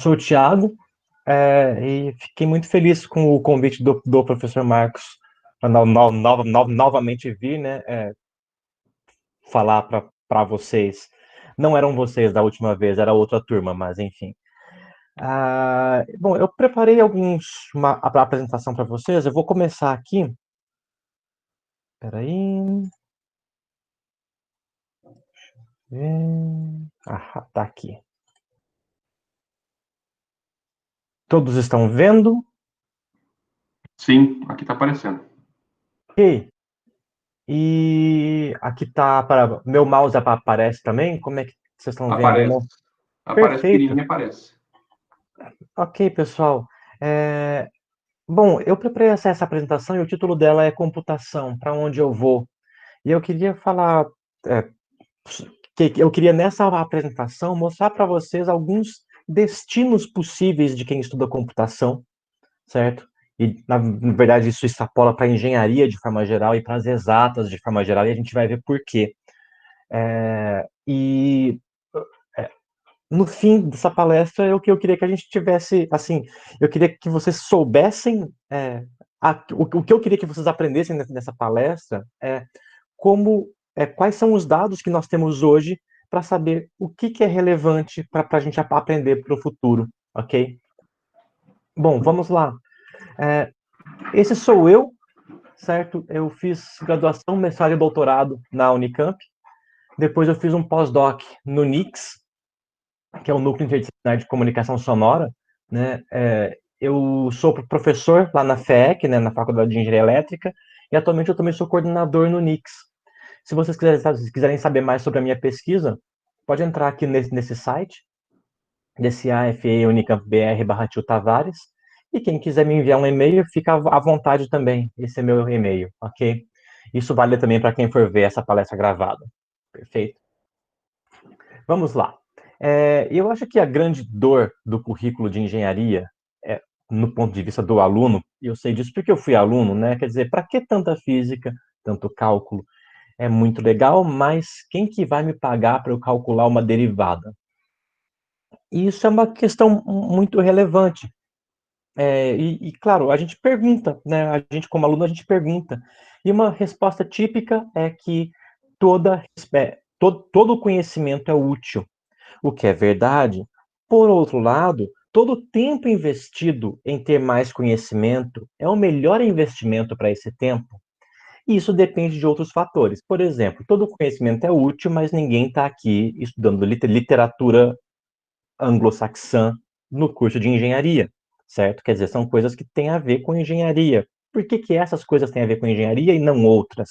Sou o Thiago, e fiquei muito feliz com o convite do professor Marcos para novamente vir, né, falar para vocês. Não eram vocês da última vez, era outra turma, mas enfim. Bom, eu preparei uma apresentação para vocês. Eu vou começar aqui. Espera aí. Tá aqui. Todos estão vendo? Sim, aqui está aparecendo. Ok. E aqui tá para meu mouse aparece também. Como é que vocês estão vendo aí, Aparece. não? Aparece Perfeito. pequenininho, aparece. Ok, pessoal. É, Bom, eu preparei essa apresentação e o título dela é Computação, para onde eu vou. E eu queria falar, é, que eu queria nessa apresentação mostrar para vocês alguns destinos possíveis de quem estuda computação, certo? E, na verdade, isso extrapola para a engenharia de forma geral e para as exatas de forma geral, e a gente vai ver por quê. E no fim dessa palestra, eu queria que a gente tivesse, assim, eu queria que vocês soubessem, o que eu queria que vocês aprendessem nessa palestra é quais são os dados que nós temos hoje para saber o que é relevante para a gente aprender para o futuro, ok? Bom, vamos lá. É, Esse sou eu, certo? Eu fiz graduação, mestrado e doutorado na Unicamp. Depois eu fiz um pós-doc no NICS, que é o Núcleo Interdisciplinar de Comunicação Sonora, né? Eu sou professor lá na FEEC, né, na Faculdade de Engenharia Elétrica, e atualmente eu também sou coordenador no NICS. Se vocês quiserem saber mais sobre a minha pesquisa, pode entrar aqui nesse site, DCAFE Unicamp BR/Tio Tavares, e quem quiser me enviar um e-mail, fica à vontade também. Esse é meu e-mail, ok? Isso vale também para quem for ver essa palestra gravada. Perfeito? Vamos lá. Eu acho que a grande dor do currículo de engenharia, no ponto de vista do aluno, e eu sei disso porque eu fui aluno, né? Quer dizer, para que tanta física, tanto cálculo? É muito legal, mas quem que vai me pagar para eu calcular uma derivada? E isso é uma questão muito relevante. Claro, a gente pergunta, né? A gente, como aluno, a gente pergunta. E uma resposta típica é que todo conhecimento é útil, o que é verdade. Por outro lado, todo o tempo investido em ter mais conhecimento é o melhor investimento para esse tempo. E isso depende de outros fatores. Por exemplo, todo conhecimento é útil, mas ninguém está aqui estudando literatura anglo-saxã no curso de engenharia, certo? Quer dizer, são coisas que têm a ver com engenharia. Por que essas coisas têm a ver com engenharia e não outras?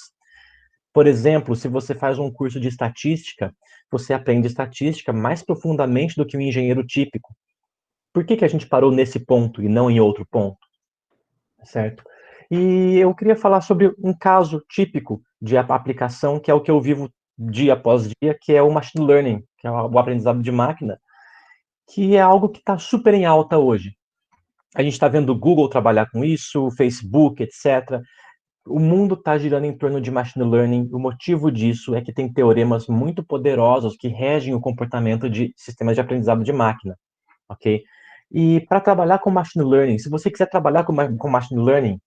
Por exemplo, se você faz um curso de estatística, você aprende estatística mais profundamente do que um engenheiro típico. Por que a gente parou nesse ponto e não em outro ponto, certo? E eu queria falar sobre um caso típico de aplicação, que é o que eu vivo dia após dia, que é o machine learning, que é o aprendizado de máquina, que é algo que está super em alta hoje. A gente está vendo o Google trabalhar com isso, o Facebook, etc. O mundo está girando em torno de machine learning. O motivo disso é que tem teoremas muito poderosos que regem o comportamento de sistemas de aprendizado de máquina, ok? E para trabalhar com machine learning, se você quiser trabalhar com machine learning,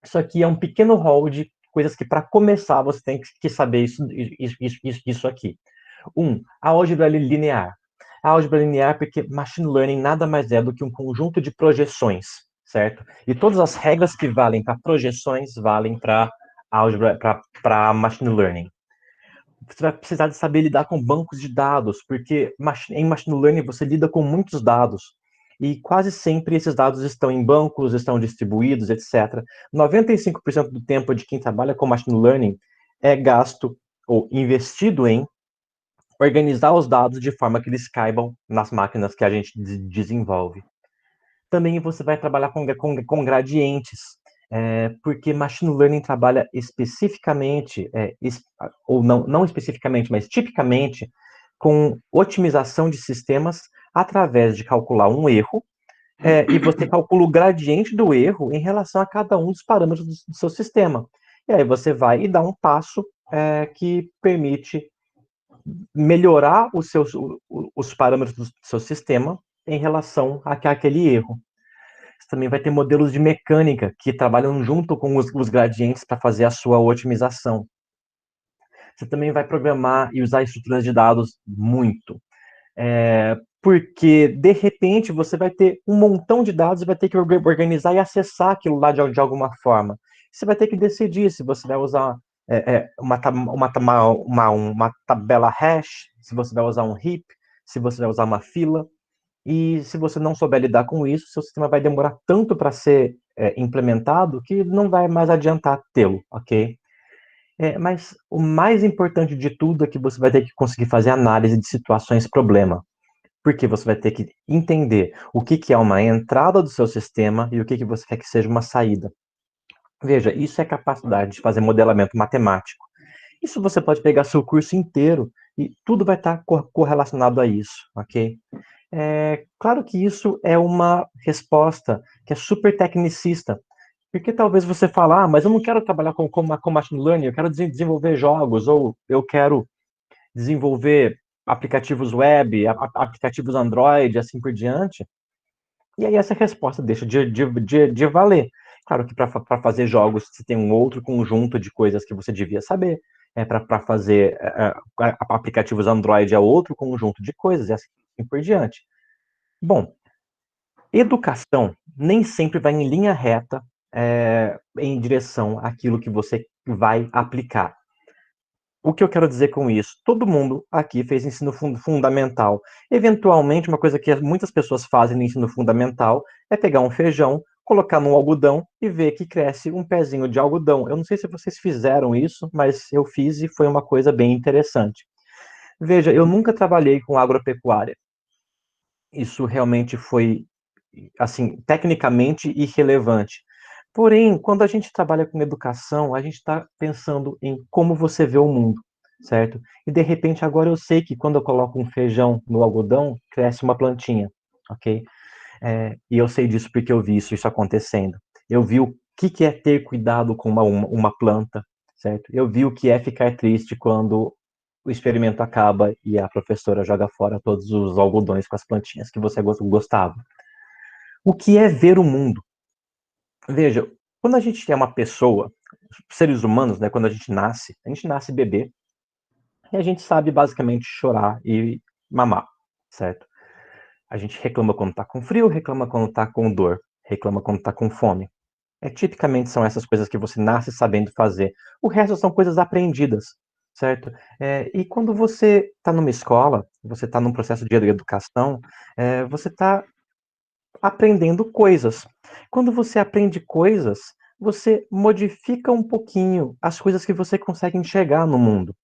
isso aqui é um pequeno hall de coisas que, para começar, você tem que saber isso aqui. A álgebra linear. A álgebra linear, porque machine learning nada mais é do que um conjunto de projeções, certo? E todas as regras que valem para projeções valem para álgebra, para machine learning. Você vai precisar de saber lidar com bancos de dados, porque em machine learning você lida com muitos dados. E quase sempre esses dados estão em bancos, estão distribuídos, etc. 95% do tempo de quem trabalha com machine learning é gasto ou investido em organizar os dados de forma que eles caibam nas máquinas que a gente desenvolve. Também você vai trabalhar com gradientes, porque machine learning trabalha especificamente, ou não especificamente, mas tipicamente, com otimização de sistemas através de calcular um erro, e você calcula o gradiente do erro em relação a cada um dos parâmetros do seu sistema. E aí você vai e dá um passo que permite melhorar os parâmetros do seu sistema em relação àquele erro. Você também vai ter modelos de mecânica que trabalham junto com os gradientes para fazer a sua otimização. Você também vai programar e usar estruturas de dados muito. Porque, de repente, você vai ter um montão de dados e vai ter que organizar e acessar aquilo lá de alguma forma. Você vai ter que decidir se você vai usar uma tabela hash, se você vai usar um heap, se você vai usar uma fila. E se você não souber lidar com isso, seu sistema vai demorar tanto para ser implementado que não vai mais adiantar tê-lo, ok? Mas o mais importante de tudo é que você vai ter que conseguir fazer análise de situações problema. Porque você vai ter que entender o que é uma entrada do seu sistema e o que você quer que seja uma saída. Veja, isso é capacidade de fazer modelamento matemático. Isso você pode pegar seu curso inteiro e tudo vai estar correlacionado a isso, ok? Claro que isso é uma resposta que é super tecnicista, porque talvez você fale, mas eu não quero trabalhar com machine learning, eu quero desenvolver jogos, ou eu quero desenvolver aplicativos web, aplicativos Android, assim por diante. E aí essa resposta deixa de valer. Claro que para fazer jogos você tem um outro conjunto de coisas que você devia saber. Para fazer aplicativos Android é outro conjunto de coisas, e assim por diante. Bom, educação nem sempre vai em linha reta em direção àquilo que você vai aplicar. O que eu quero dizer com isso? Todo mundo aqui fez ensino fundamental. Eventualmente, uma coisa que muitas pessoas fazem no ensino fundamental é pegar um feijão, colocar no algodão e ver que cresce um pezinho de algodão. Eu não sei se vocês fizeram isso, mas eu fiz e foi uma coisa bem interessante. Veja, eu nunca trabalhei com agropecuária. Isso realmente foi, assim, tecnicamente irrelevante. Porém, quando a gente trabalha com educação, a gente está pensando em como você vê o mundo, certo? E de repente agora eu sei que quando eu coloco um feijão no algodão, cresce uma plantinha, ok? E eu sei disso porque eu vi isso acontecendo. Eu vi o que é ter cuidado com uma planta, certo? Eu vi o que é ficar triste quando o experimento acaba e a professora joga fora todos os algodões com as plantinhas que você gostava. O que é ver o mundo? Veja, quando a gente é uma pessoa, seres humanos, né, quando a gente nasce bebê e a gente sabe basicamente chorar e mamar, certo? A gente reclama quando tá com frio, reclama quando tá com dor, reclama quando tá com fome. Tipicamente são essas coisas que você nasce sabendo fazer. O resto são coisas aprendidas, certo? E quando você está numa escola, você está num processo de educação, você está aprendendo coisas. Quando você aprende coisas, você modifica um pouquinho as coisas que você consegue enxergar no mundo.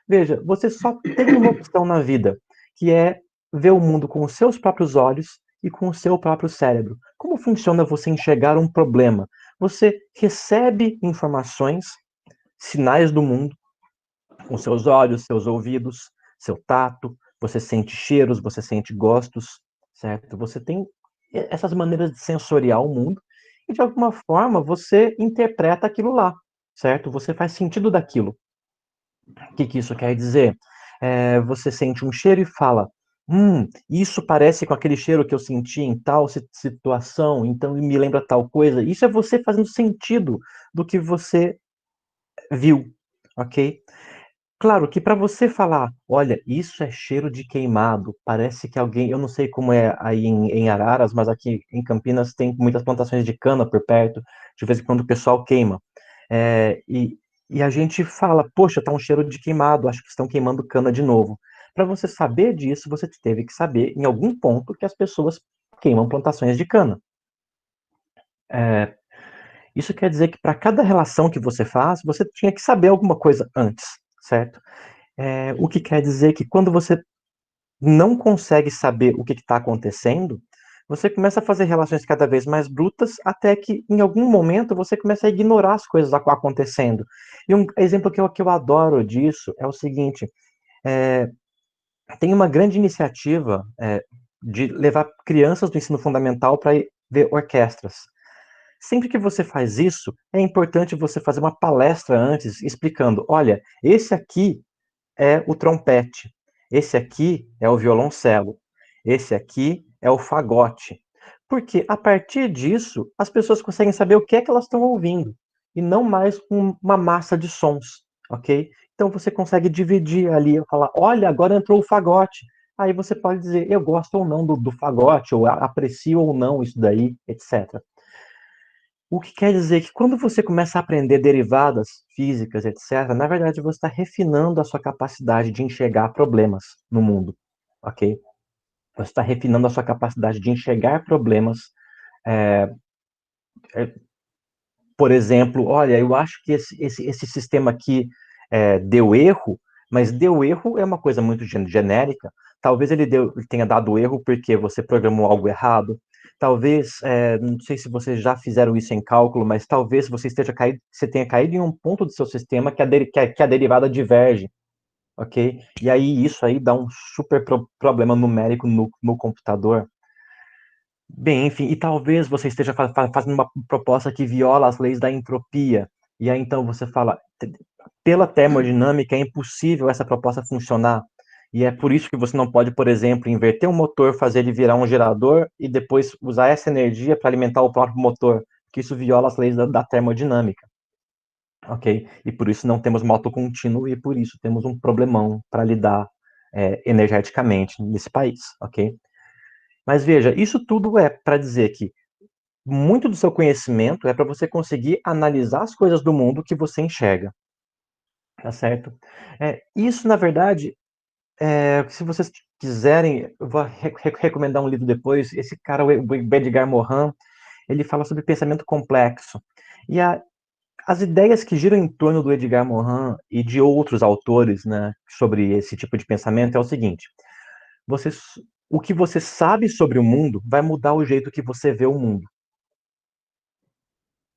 Veja, você só tem uma opção na vida, que é ver o mundo com os seus próprios olhos e com o seu próprio cérebro. Como funciona você enxergar um problema? Você recebe informações, sinais do mundo, com seus olhos, seus ouvidos, seu tato, você sente cheiros, você sente gostos, certo? Você tem essas maneiras de sensoriar o mundo e de alguma forma você interpreta aquilo lá, certo? Você faz sentido daquilo. O que isso quer dizer? Você sente um cheiro e fala, isso parece com aquele cheiro que eu senti em tal situação, então me lembra tal coisa. Isso é você fazendo sentido do que você viu, ok? Claro que para você falar, olha, isso é cheiro de queimado, parece que alguém, eu não sei como é aí em Araras, mas aqui em Campinas tem muitas plantações de cana por perto, de vez em quando o pessoal queima. É, e, e a gente fala, poxa, tá um cheiro de queimado, acho que estão queimando cana de novo. Para você saber disso, você teve que saber, em algum ponto, que as pessoas queimam plantações de cana. É, isso quer dizer que para cada relação que você faz, você tinha que saber alguma coisa antes, certo? O que quer dizer que quando você não consegue saber o que está acontecendo, você começa a fazer relações cada vez mais brutas, até que em algum momento você começa a ignorar as coisas acontecendo. E um exemplo que eu adoro disso é o seguinte: é, tem uma grande iniciativa de levar crianças do ensino fundamental para ver orquestras. Sempre que você faz isso, é importante você fazer uma palestra antes, explicando: olha, esse aqui é o trompete, esse aqui é o violoncelo, esse aqui é o fagote. Porque a partir disso, as pessoas conseguem saber o que é que elas estão ouvindo, e não mais uma massa de sons, ok? Então você consegue dividir ali, falar, olha, agora entrou o fagote. Aí você pode dizer, eu gosto ou não do fagote, ou aprecio ou não isso daí, etc. O que quer dizer que quando você começa a aprender derivadas físicas, etc., na verdade você está refinando a sua capacidade de enxergar problemas no mundo, ok? Você está refinando a sua capacidade de enxergar problemas. É, por exemplo, olha, eu acho que esse sistema aqui deu erro, mas deu erro é uma coisa muito genérica. Talvez ele tenha dado erro porque você programou algo errado. Talvez, não sei se vocês já fizeram isso em cálculo, mas talvez você tenha caído em um ponto do seu sistema que a derivada diverge, ok? E aí isso aí dá um super problema numérico no computador. Bem, enfim, e talvez você esteja fazendo uma proposta que viola as leis da entropia. E aí então você fala, pela termodinâmica é impossível essa proposta funcionar. E é por isso que você não pode, por exemplo, inverter um motor, fazer ele virar um gerador e depois usar essa energia para alimentar o próprio motor, que isso viola as leis da termodinâmica, ok? E por isso não temos moto contínuo e por isso temos um problemão para lidar energeticamente nesse país, ok? Mas veja, isso tudo é para dizer que muito do seu conhecimento é para você conseguir analisar as coisas do mundo que você enxerga, tá certo? Isso, na verdade, se vocês quiserem, eu vou recomendar um livro depois. Esse cara, o Edgar Morin, ele fala sobre pensamento complexo. E as ideias que giram em torno do Edgar Morin e de outros autores, né, sobre esse tipo de pensamento é o seguinte: você, o que você sabe sobre o mundo vai mudar o jeito que você vê o mundo.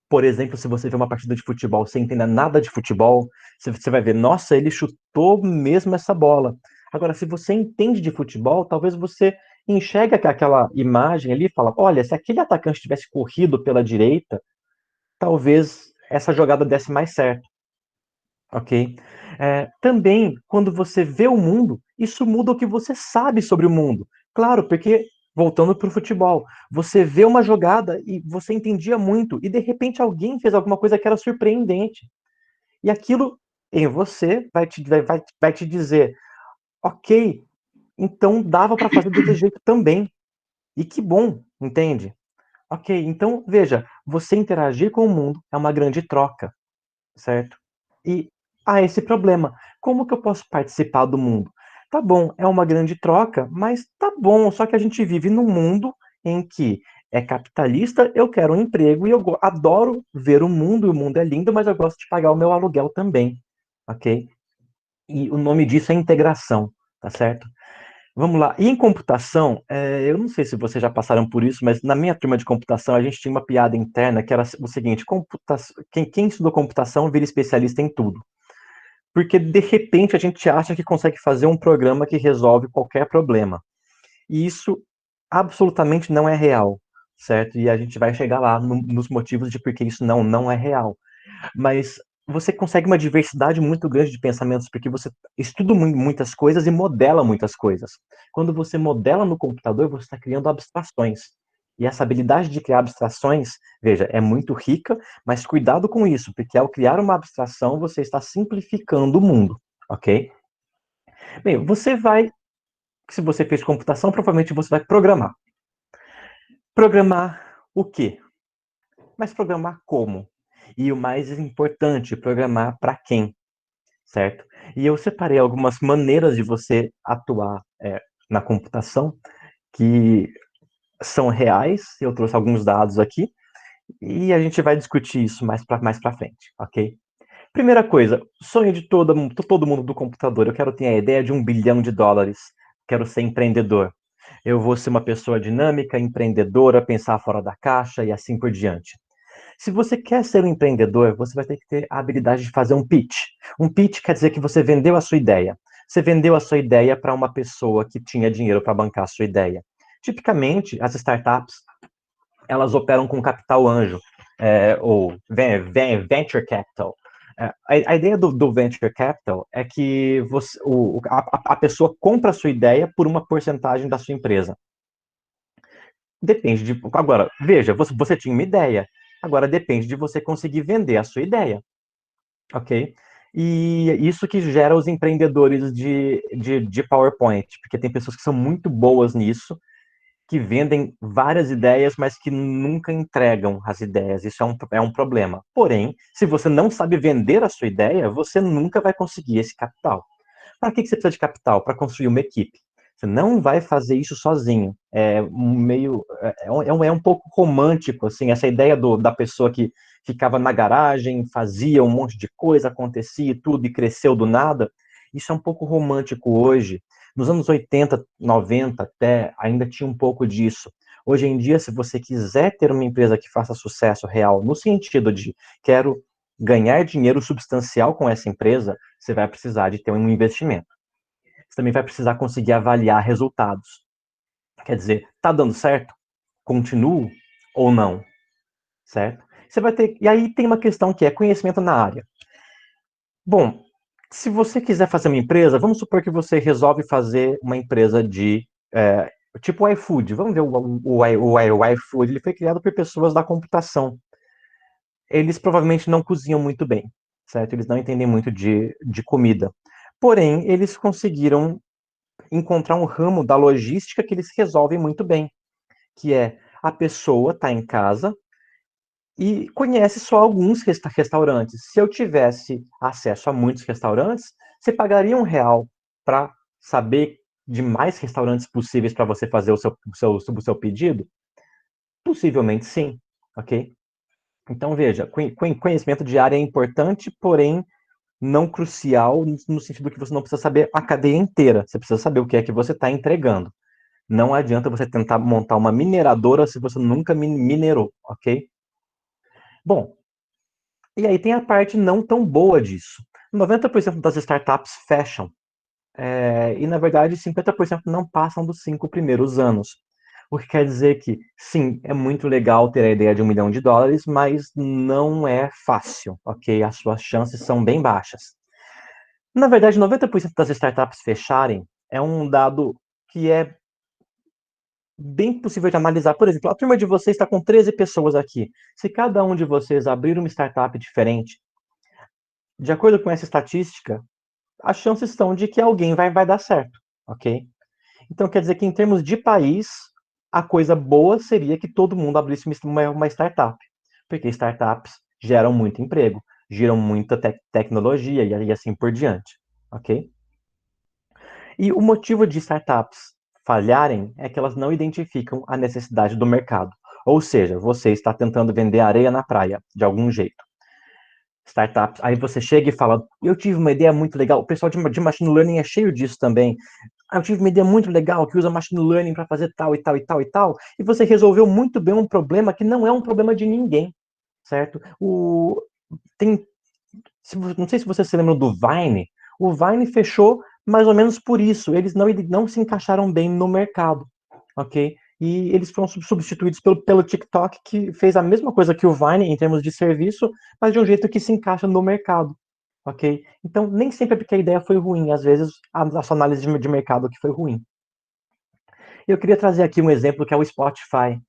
Por exemplo, se você vê uma partida de futebol sem entender nada de futebol, você vai ver, nossa, ele chutou mesmo essa bola. Agora, se você entende de futebol, talvez você enxergue aquela imagem ali e fala, olha, se aquele atacante tivesse corrido pela direita, talvez essa jogada desse mais certo, ok? Também, quando você vê o mundo, isso muda o que você sabe sobre o mundo. Claro, porque, voltando para o futebol, você vê uma jogada e você entendia muito, e de repente alguém fez alguma coisa que era surpreendente. E aquilo em você vai te dizer, ok, então dava para fazer desse jeito também. E que bom, entende? Ok, então veja, você interagir com o mundo é uma grande troca, certo? E há esse problema. Como que eu posso participar do mundo? Tá bom, é uma grande troca, mas tá bom, só que a gente vive num mundo em que é capitalista, eu quero um emprego e eu adoro ver o mundo, e o mundo é lindo, mas eu gosto de pagar o meu aluguel também, ok? E o nome disso é integração, tá certo? Vamos lá. E em computação, eu não sei se vocês já passaram por isso, mas na minha turma de computação a gente tinha uma piada interna que era o seguinte: quem estudou computação vira especialista em tudo. Porque de repente a gente acha que consegue fazer um programa que resolve qualquer problema. E isso absolutamente não é real, certo? E a gente vai chegar lá nos motivos de por que isso não é real. Mas você consegue uma diversidade muito grande de pensamentos, porque você estuda muitas coisas e modela muitas coisas. Quando você modela no computador, você está criando abstrações. E essa habilidade de criar abstrações, veja, é muito rica, mas cuidado com isso, porque ao criar uma abstração, você está simplificando o mundo, ok? Bem, se você fez computação, provavelmente você vai programar. Programar o quê? Mas programar como? E o mais importante, programar para quem? Certo? E eu separei algumas maneiras de você atuar na computação que são reais. Eu trouxe alguns dados aqui e a gente vai discutir isso mais para frente, ok? Primeira coisa, sonho de todo mundo do computador. Eu quero ter a ideia de US$ 1 bilhão. Quero ser empreendedor. Eu vou ser uma pessoa dinâmica, empreendedora, pensar fora da caixa e assim por diante. Se você quer ser um empreendedor, você vai ter que ter a habilidade de fazer um pitch. Um pitch quer dizer que você vendeu a sua ideia. Você vendeu a sua ideia para uma pessoa que tinha dinheiro para bancar a sua ideia. Tipicamente, as startups, elas operam com capital anjo, ou venture capital. A ideia do venture capital é que a pessoa compra a sua ideia por uma porcentagem da sua empresa. Depende de. Agora, veja, você tinha uma ideia. Agora depende de você conseguir vender a sua ideia, ok? E isso que gera os empreendedores de PowerPoint, porque tem pessoas que são muito boas nisso, que vendem várias ideias, mas que nunca entregam as ideias. Isso é um problema. Porém, se você não sabe vender a sua ideia, você nunca vai conseguir esse capital. Para que você precisa de capital? Para construir uma equipe. Você não vai fazer isso sozinho. É um pouco romântico, assim, essa ideia da pessoa que ficava na garagem, fazia um monte de coisa, acontecia tudo e cresceu do nada. Isso é um pouco romântico hoje. Nos anos 80, 90 até, ainda tinha um pouco disso. Hoje em dia, se você quiser ter uma empresa que faça sucesso real, no sentido de quero ganhar dinheiro substancial com essa empresa, você vai precisar de ter um investimento. Você também vai precisar conseguir avaliar resultados. Quer dizer, tá dando certo? Continuo ou não? Certo? Você vai ter. E aí tem uma questão que é conhecimento na área. Bom, se você quiser fazer uma empresa, vamos supor que você resolve fazer uma empresa de tipo o iFood. Vamos ver o iFood. Ele foi criado por pessoas da computação. Eles provavelmente não cozinham muito bem, certo? Eles não entendem muito de comida. Porém, eles conseguiram encontrar um ramo da logística que eles resolvem muito bem, que é a pessoa está em casa e conhece só alguns restaurantes. Se eu tivesse acesso a muitos restaurantes, você pagaria R$ 1 para saber de mais restaurantes possíveis para você fazer o seu pedido? Possivelmente sim, ok? Então veja, conhecimento de área é importante, porém não crucial no sentido que você não precisa saber a cadeia inteira. Você precisa saber o que é que você está entregando. Não adianta você tentar montar uma mineradora se você nunca minerou, ok? Bom, e aí tem a parte não tão boa disso. 90% das startups fecham, e na verdade 50% não passam dos 5 primeiros anos. O que quer dizer que, sim, é muito legal ter a ideia de US$ 1 milhão, mas não é fácil, ok? As suas chances são bem baixas. Na verdade, 90% das startups fecharem é um dado que é bem possível de analisar. Por exemplo, a turma de vocês está com 13 pessoas aqui. Se cada um de vocês abrir uma startup diferente, de acordo com essa estatística, as chances estão de que alguém vai dar certo, ok? Então, quer dizer que em termos de país, a coisa boa seria que todo mundo abrisse uma startup, porque startups geram muito emprego, geram muita tecnologia e assim por diante, ok? E o motivo de startups falharem é que elas não identificam a necessidade do mercado. Ou seja, você está tentando vender areia na praia, de algum jeito. Startups, aí você chega e fala, eu tive uma ideia muito legal, o pessoal de machine learning é cheio disso também. Eu tive uma ideia muito legal que usa machine learning para fazer tal e tal e tal e tal, e você resolveu muito bem um problema que não é um problema de ninguém, certo? Tem não sei se você se lembra do Vine, o Vine fechou mais ou menos por isso. Eles não se encaixaram bem no mercado, ok? E eles foram substituídos pelo TikTok, que fez a mesma coisa que o Vine em termos de serviço, mas de um jeito que se encaixa no mercado, ok? Então, nem sempre é porque a ideia foi ruim, às vezes a sua análise de mercado que foi ruim. Eu queria trazer aqui um exemplo que é o Spotify.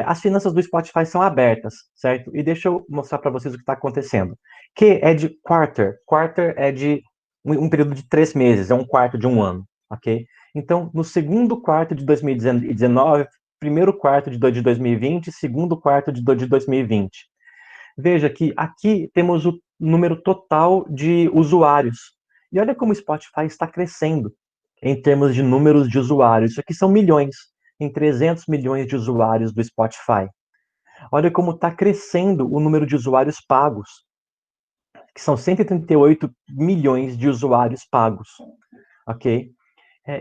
As finanças do Spotify são abertas, certo? E deixa eu mostrar para vocês o que está acontecendo. Que é de quarter. Quarter é de um período de 3 meses, é um quarto de um ano, ok? Então, no segundo quarto de 2019, primeiro quarto de 2020, segundo quarto de 2020. Veja que aqui temos o número total de usuários. E olha como o Spotify está crescendo em termos de números de usuários. Isso aqui são milhões, em 300 milhões de usuários do Spotify. Olha como está crescendo o número de usuários pagos, que são 138 milhões de usuários pagos, ok?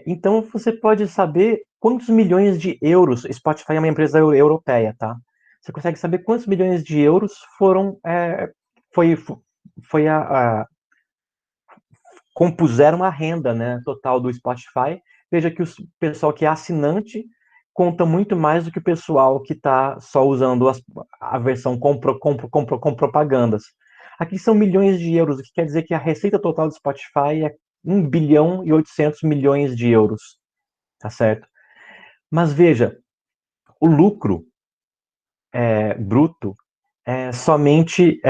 Então você pode saber quantos milhões de euros, Spotify é uma empresa europeia, tá? Você consegue saber quantos milhões de euros foi, foi compuseram a renda, né, total do Spotify. Veja que o pessoal que é assinante conta muito mais do que o pessoal que está só usando a versão com propagandas. Aqui são milhões de euros, o que quer dizer que a receita total do Spotify é 1 bilhão e 800 milhões de euros, tá certo? Mas veja, O lucro bruto é somente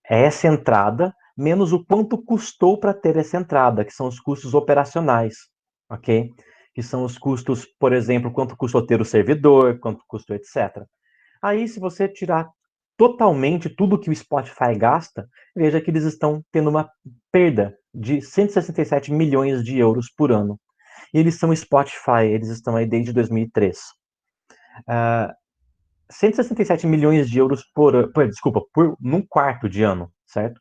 essa entrada menos o quanto custou para ter essa entrada, que são os custos operacionais, ok? Que são os custos, por exemplo, quanto custou ter o servidor, quanto custou, etc. Aí, se você tirar totalmente tudo que o Spotify gasta, veja que eles estão tendo uma perda de 167 milhões de euros por ano. E eles são Spotify, eles estão aí desde 2003. 167 milhões de euros num quarto de ano, certo?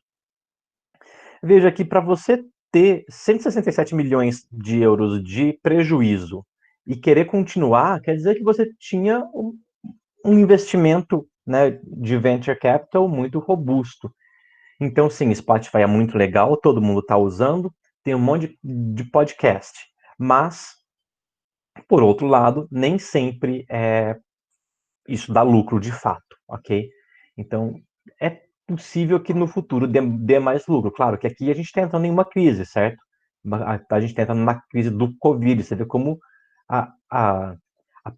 Veja que para você ter 167 milhões de euros de prejuízo e querer continuar, quer dizer que você tinha um investimento, né, de venture capital muito robusto. Então, sim, Spotify é muito legal, todo mundo está usando, tem um monte de podcast, mas, por outro lado, nem sempre isso dá lucro de fato, ok? Então, é possível que no futuro dê mais lucro. Claro que aqui a gente está entrando em uma crise, certo? A gente está entrando numa crise do Covid, você vê como a, a, a,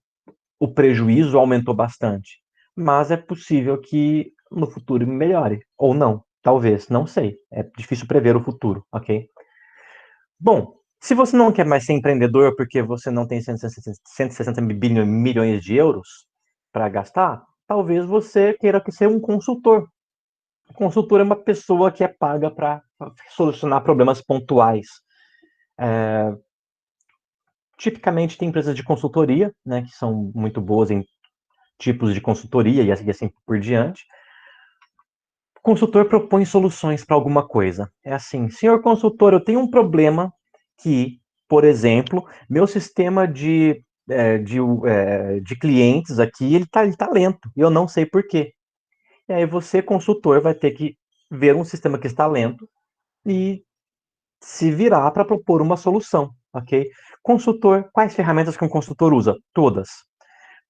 o prejuízo aumentou bastante. Mas é possível que no futuro melhore, ou não, talvez, não sei. É difícil prever o futuro, ok? Bom, se você não quer mais ser empreendedor porque você não tem 160 milhões de euros para gastar, talvez você queira ser um consultor. O consultor é uma pessoa que é paga para solucionar problemas pontuais. Tipicamente tem empresas de consultoria, né, que são muito boas em tipos de consultoria e assim por diante. O consultor propõe soluções para alguma coisa. É assim, senhor consultor, eu tenho um problema que, por exemplo, meu sistema de clientes aqui, ele tá lento, e eu não sei por quê. E aí você, consultor, vai ter que ver um sistema que está lento e se virar para propor uma solução, ok? Consultor, quais ferramentas que um consultor usa? Todas.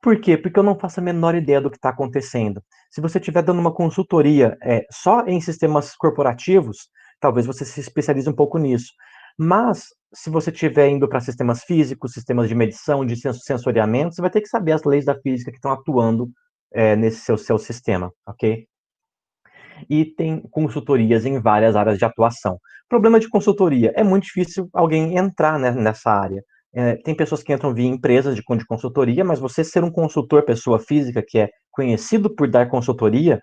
Por quê? Porque eu não faço a menor ideia do que está acontecendo. Se você estiver dando uma consultoria só em sistemas corporativos, talvez você se especialize um pouco nisso. Mas, se você estiver indo para sistemas físicos, sistemas de medição, de sensoriamento, você vai ter que saber as leis da física que estão atuando nesse seu sistema, ok? E tem consultorias em várias áreas de atuação. Problema de consultoria, é muito difícil alguém entrar, né, nessa área. Tem pessoas que entram via empresas de consultoria, mas você ser um consultor, pessoa física, que é conhecido por dar consultoria,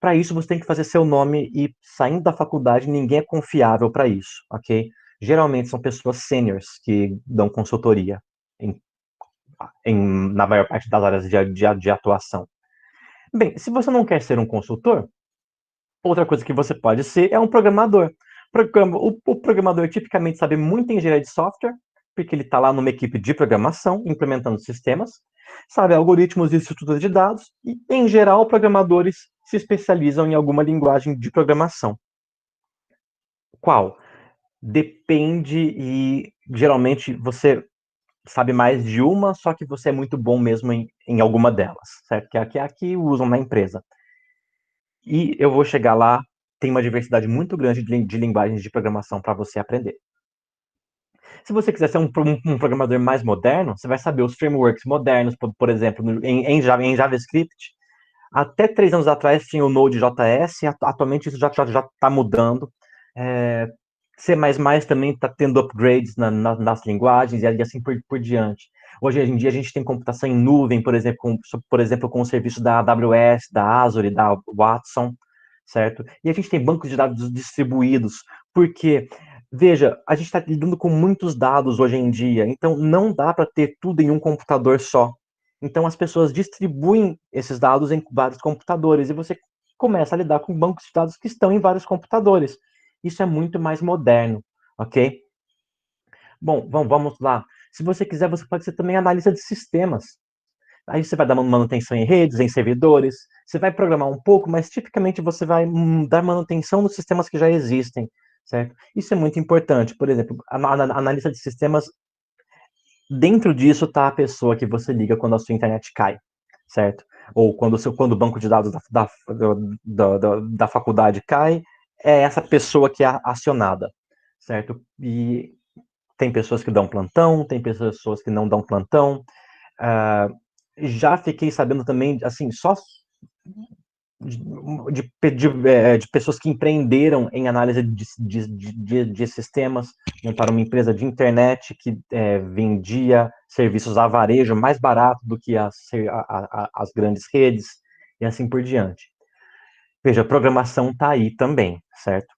para isso você tem que fazer seu nome e saindo da faculdade, ninguém é confiável para isso, ok? Geralmente são pessoas seniors que dão consultoria em, na maior parte das áreas de atuação. Bem, se você não quer ser um consultor, outra coisa que você pode ser é um programador. O programador tipicamente sabe muito em engenharia de software, porque ele está lá numa equipe de programação, implementando sistemas, sabe algoritmos e estruturas de dados, e, em geral, programadores se especializam em alguma linguagem de programação. Qual? Depende e, geralmente, você sabe mais de uma, só que você é muito bom mesmo em alguma delas, certo? Que é a que usam na empresa. E eu vou chegar lá, tem uma diversidade muito grande de linguagens de programação para você aprender. Se você quiser ser um programador mais moderno, você vai saber os frameworks modernos, por exemplo, em JavaScript. Até 3 anos atrás tinha o Node.js, atualmente isso já está mudando. É, C++ também está tendo upgrades nas linguagens e assim por diante. Hoje em dia a gente tem computação em nuvem, por exemplo, com o serviço da AWS, da Azure, da Watson, certo? E a gente tem bancos de dados distribuídos, porque, veja, a gente está lidando com muitos dados hoje em dia, então não dá para ter tudo em um computador só. Então as pessoas distribuem esses dados em vários computadores e você começa a lidar com bancos de dados que estão em vários computadores. Isso é muito mais moderno, ok? Bom, vamos lá. Se você quiser, você pode ser também analista de sistemas. Aí você vai dar manutenção em redes, em servidores. Você vai programar um pouco, mas tipicamente você vai dar manutenção nos sistemas que já existem, certo? Isso é muito importante. Por exemplo, a analista de sistemas, dentro disso está a pessoa que você liga quando a sua internet cai, certo? Ou quando o banco de dados da faculdade cai, é essa pessoa que é acionada, certo? E tem pessoas que dão plantão, tem pessoas que não dão plantão. Ah, já fiquei sabendo também, assim, só de pessoas que empreenderam em análise de sistemas, montaram uma empresa de internet que vendia serviços a varejo mais barato do que as grandes redes, e assim por diante. Veja, a programação está aí também, certo?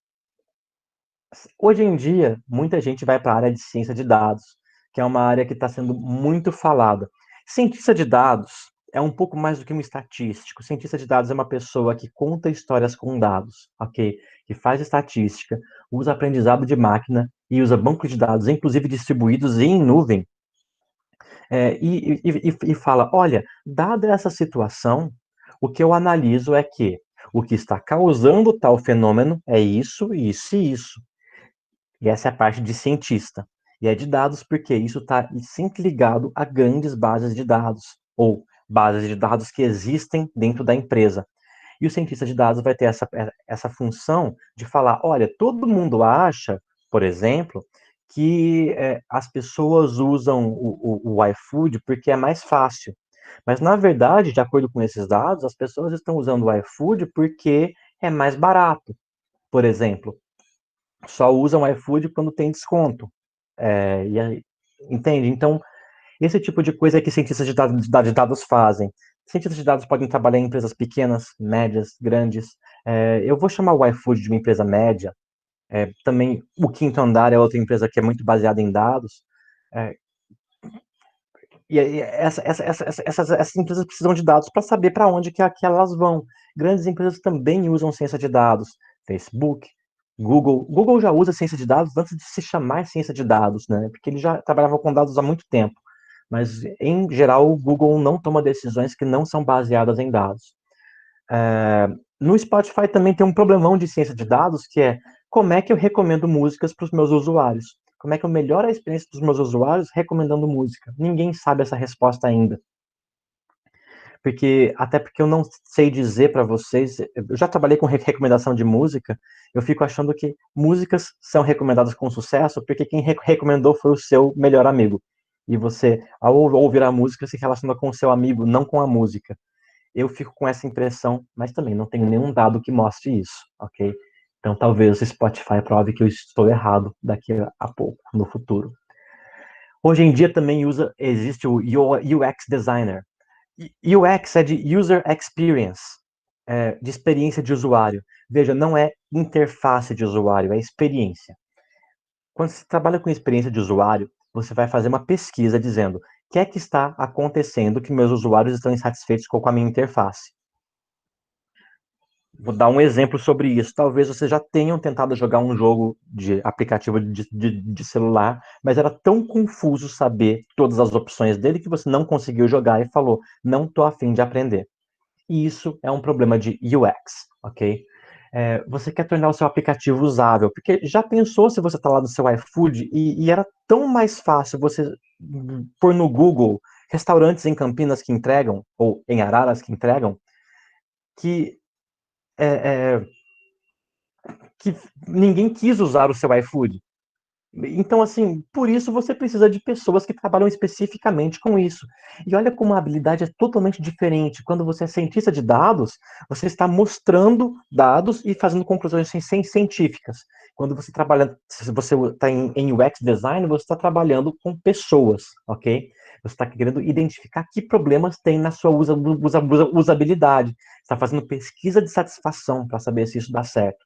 Hoje em dia, muita gente vai para a área de ciência de dados, que é uma área que está sendo muito falada. Cientista de dados é um pouco mais do que um estatístico. Cientista de dados é uma pessoa que conta histórias com dados, ok? Que faz estatística, usa aprendizado de máquina e usa bancos de dados, inclusive distribuídos em nuvem, e fala: olha, dada essa situação, o que eu analiso é que o que está causando tal fenômeno é isso, isso e isso. E essa é a parte de cientista. E é de dados porque isso está sempre ligado a grandes bases de dados, ou bases de dados que existem dentro da empresa. E o cientista de dados vai ter essa função de falar: olha, todo mundo acha, por exemplo, que as pessoas usam o iFood porque é mais fácil. Mas, na verdade, de acordo com esses dados, as pessoas estão usando o iFood porque é mais barato. Por exemplo, só usam o iFood quando tem desconto. Entende? Então, esse tipo de coisa é que cientistas de dados fazem. Cientistas de dados podem trabalhar em empresas pequenas, médias, grandes. Eu vou chamar o iFood de uma empresa média. Também o Quinto Andar é outra empresa que é muito baseada em dados. É, essas empresas precisam de dados para saber para onde que elas vão. Grandes empresas também usam ciência de dados. Facebook, Google. Google já usa ciência de dados antes de se chamar ciência de dados, né? Porque ele já trabalhava com dados há muito tempo. Mas, em geral, o Google não toma decisões que não são baseadas em dados. No Spotify também tem um problemão de ciência de dados, que é como é que eu recomendo músicas para os meus usuários? Como é que eu melhoro a experiência dos meus usuários recomendando música? Ninguém sabe essa resposta ainda. Até porque eu não sei dizer para vocês, eu já trabalhei com recomendação de música, eu fico achando que músicas são recomendadas com sucesso porque quem recomendou foi o seu melhor amigo. E você, ao ouvir a música, se relaciona com o seu amigo, não com a música. Eu fico com essa impressão, mas também não tenho nenhum dado que mostre isso, ok? Então talvez o Spotify prove que eu estou errado daqui a pouco, no futuro. Hoje em dia também existe o UX Designer. UX é de User Experience, de experiência de usuário. Veja, não é interface de usuário, é experiência. Quando você trabalha com experiência de usuário, você vai fazer uma pesquisa dizendo o que é que está acontecendo que meus usuários estão insatisfeitos com a minha interface. Vou dar um exemplo sobre isso. Talvez vocês já tenham tentado jogar um jogo de aplicativo de celular, mas era tão confuso saber todas as opções dele que você não conseguiu jogar e falou: não estou afim de aprender. E isso é um problema de UX, ok? Você quer tornar o seu aplicativo usável, porque já pensou se você está lá no seu iFood e era tão mais fácil você pôr no Google restaurantes em Campinas que entregam, ou em Araras que entregam, que é, é, que ninguém quis usar o seu iFood. Então, assim, por isso você precisa de pessoas que trabalham especificamente com isso. E olha como a habilidade é totalmente diferente. Quando você é cientista de dados, você está mostrando dados e fazendo conclusões científicas. Quando você trabalha, se você está em UX design, você está trabalhando com pessoas, ok? Você está querendo identificar que problemas tem na sua usabilidade. Você está fazendo pesquisa de satisfação para saber se isso dá certo.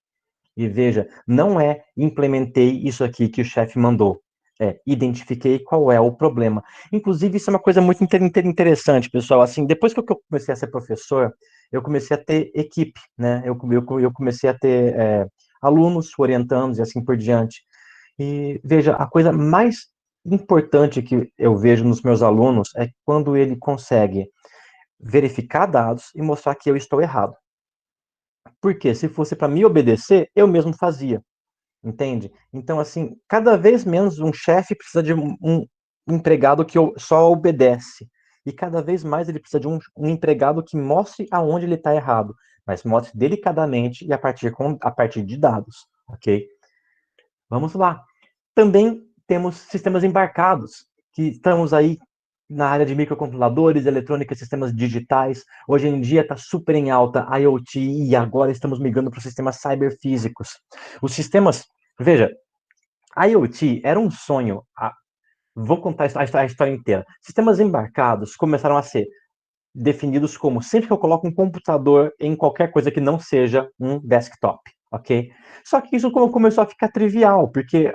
E veja, não é implementei isso aqui que o chefe mandou. Identifiquei qual é o problema. Inclusive, isso é uma coisa muito interessante, pessoal. Assim, depois que eu comecei a ser professor, eu comecei a ter equipe, né? Eu comecei a ter alunos orientando e assim por diante. E veja, a coisa mais importante que eu vejo nos meus alunos é quando ele consegue verificar dados e mostrar que eu estou errado. Porque se fosse para me obedecer, eu mesmo fazia. Entende? Então, assim, cada vez menos um chefe precisa de um empregado que só obedece. E cada vez mais ele precisa de um empregado que mostre aonde ele está errado, mas mostre delicadamente e a partir de dados, ok? Vamos lá. Também temos sistemas embarcados, que estamos aí na área de microcontroladores, eletrônica, sistemas digitais. Hoje em dia está super em alta IoT e agora estamos migrando para os sistemas cyberfísicos. Os sistemas, veja, IoT era um sonho. Vou contar a história inteira. Sistemas embarcados começaram a ser definidos como sempre que eu coloco um computador em qualquer coisa que não seja um desktop, ok? Só que isso começou a ficar trivial, porque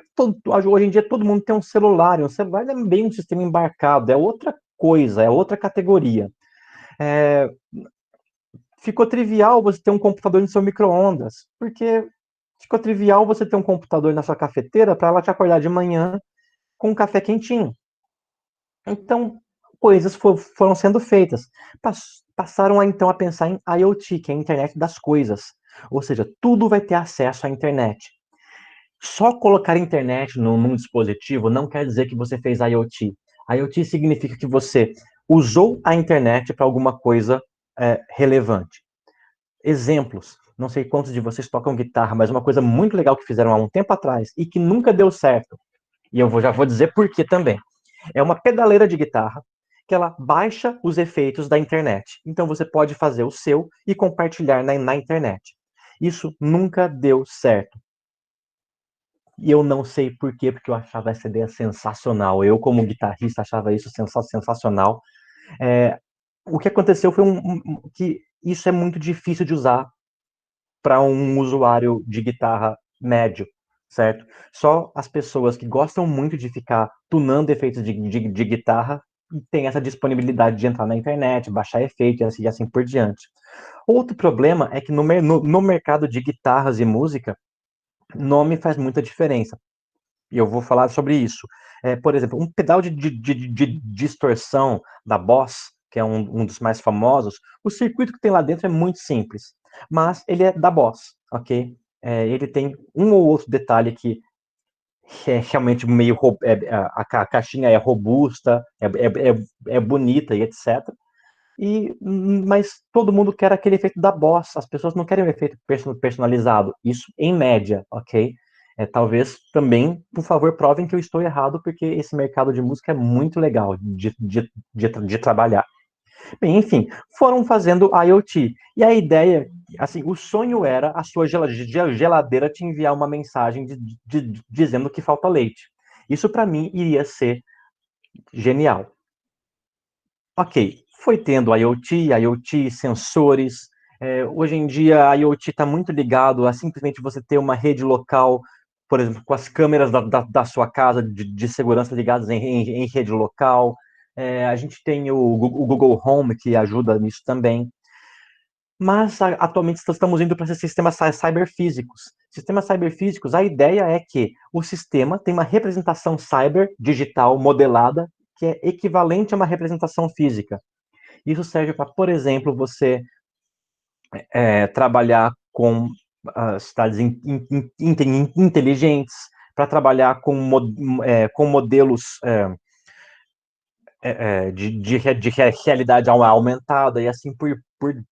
hoje em dia todo mundo tem um celular, e um celular é bem um sistema embarcado, é outra coisa, é outra categoria. Ficou trivial você ter um computador no seu micro-ondas, porque ficou trivial você ter um computador na sua cafeteira para ela te acordar de manhã com um café quentinho. Então, coisas foram sendo feitas. Passaram então a pensar em IoT, que é a internet das coisas. Ou seja, tudo vai ter acesso à internet. Só colocar internet num dispositivo não quer dizer que você fez IoT. IoT significa que você usou a internet para alguma coisa relevante. Exemplos. Não sei quantos de vocês tocam guitarra, mas uma coisa muito legal que fizeram há um tempo atrás e que nunca deu certo. E eu já vou dizer por que também. É uma pedaleira de guitarra que ela baixa os efeitos da internet. Então você pode fazer o seu e compartilhar na internet. Isso nunca deu certo. E eu não sei por quê, porque eu achava essa ideia sensacional. Eu, como guitarrista, achava isso sensacional. O que aconteceu foi que isso é muito difícil de usar para um usuário de guitarra médio, certo? Só as pessoas que gostam muito de ficar tunando efeitos de guitarra têm essa disponibilidade de entrar na internet, baixar efeito e assim por diante. Outro problema é que no mercado de guitarras e música, nome faz muita diferença. E eu vou falar sobre isso. Por exemplo, um pedal de distorção da Boss, que é um dos mais famosos, o circuito que tem lá dentro é muito simples, mas ele é da Boss, ok? Ele tem um ou outro detalhe que é realmente meio... a caixinha é robusta, é bonita e etc. Mas todo mundo quer aquele efeito da Boss. As pessoas não querem um efeito personalizado. Isso em média, ok? Talvez também, por favor, provem que eu estou errado, porque esse mercado de música é muito legal de trabalhar. Bem, enfim, foram fazendo IoT. E a ideia, assim, o sonho era a sua geladeira te enviar uma mensagem dizendo que falta leite. Isso, para mim, iria ser genial. Ok, foi tendo IoT, sensores. Hoje em dia, a IoT está muito ligado a simplesmente você ter uma rede local, por exemplo, com as câmeras da sua casa de segurança ligadas em rede local. A gente tem o Google Home, que ajuda nisso também. Mas atualmente estamos indo para esses sistemas cyberfísicos. Sistemas cyberfísicos, a ideia é que o sistema tem uma representação cyber digital modelada que é equivalente a uma representação física. Isso serve para, por exemplo, você trabalhar com cidades inteligentes, para trabalhar com modelos de realidade aumentada e assim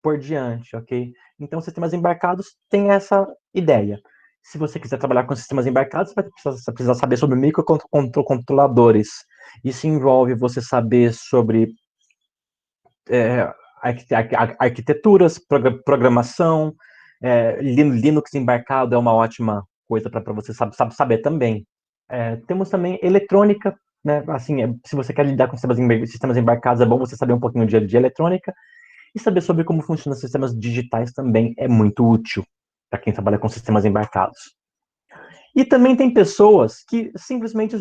por diante, ok? Então, sistemas embarcados têm essa ideia. Se você quiser trabalhar com sistemas embarcados, você vai precisar saber sobre microcontroladores. Isso envolve você saber sobre é, arquiteturas, programação, Linux embarcado é uma ótima coisa para você saber também. Temos também eletrônica, né? Assim, se você quer lidar com sistemas embarcados, é bom você saber um pouquinho de eletrônica e saber sobre como funcionam os sistemas digitais também é muito útil para quem trabalha com sistemas embarcados. E também tem pessoas que simplesmente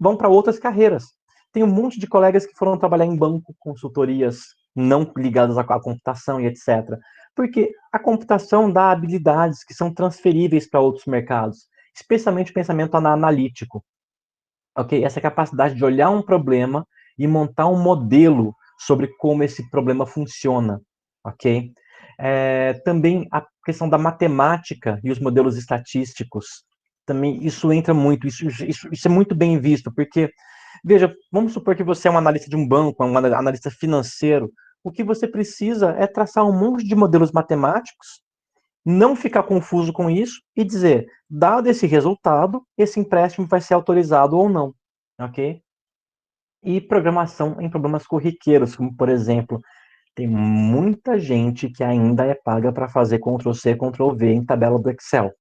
vão para outras carreiras. Tem um monte de colegas que foram trabalhar em banco, consultorias não ligadas à computação e etc. Porque a computação dá habilidades que são transferíveis para outros mercados, especialmente o pensamento analítico. Ok? Essa capacidade de olhar um problema e montar um modelo sobre como esse problema funciona. Ok? Também a questão da matemática e os modelos estatísticos. Também isso entra muito, isso é muito bem visto, porque, veja, vamos supor que você é um analista de um banco, um analista financeiro. O que você precisa é traçar um monte de modelos matemáticos não ficar confuso com isso e dizer, dado esse resultado, esse empréstimo vai ser autorizado ou não, ok? E programação em problemas corriqueiros, como, por exemplo, tem muita gente que ainda é paga para fazer Ctrl+C, Ctrl+V em tabela do Excel,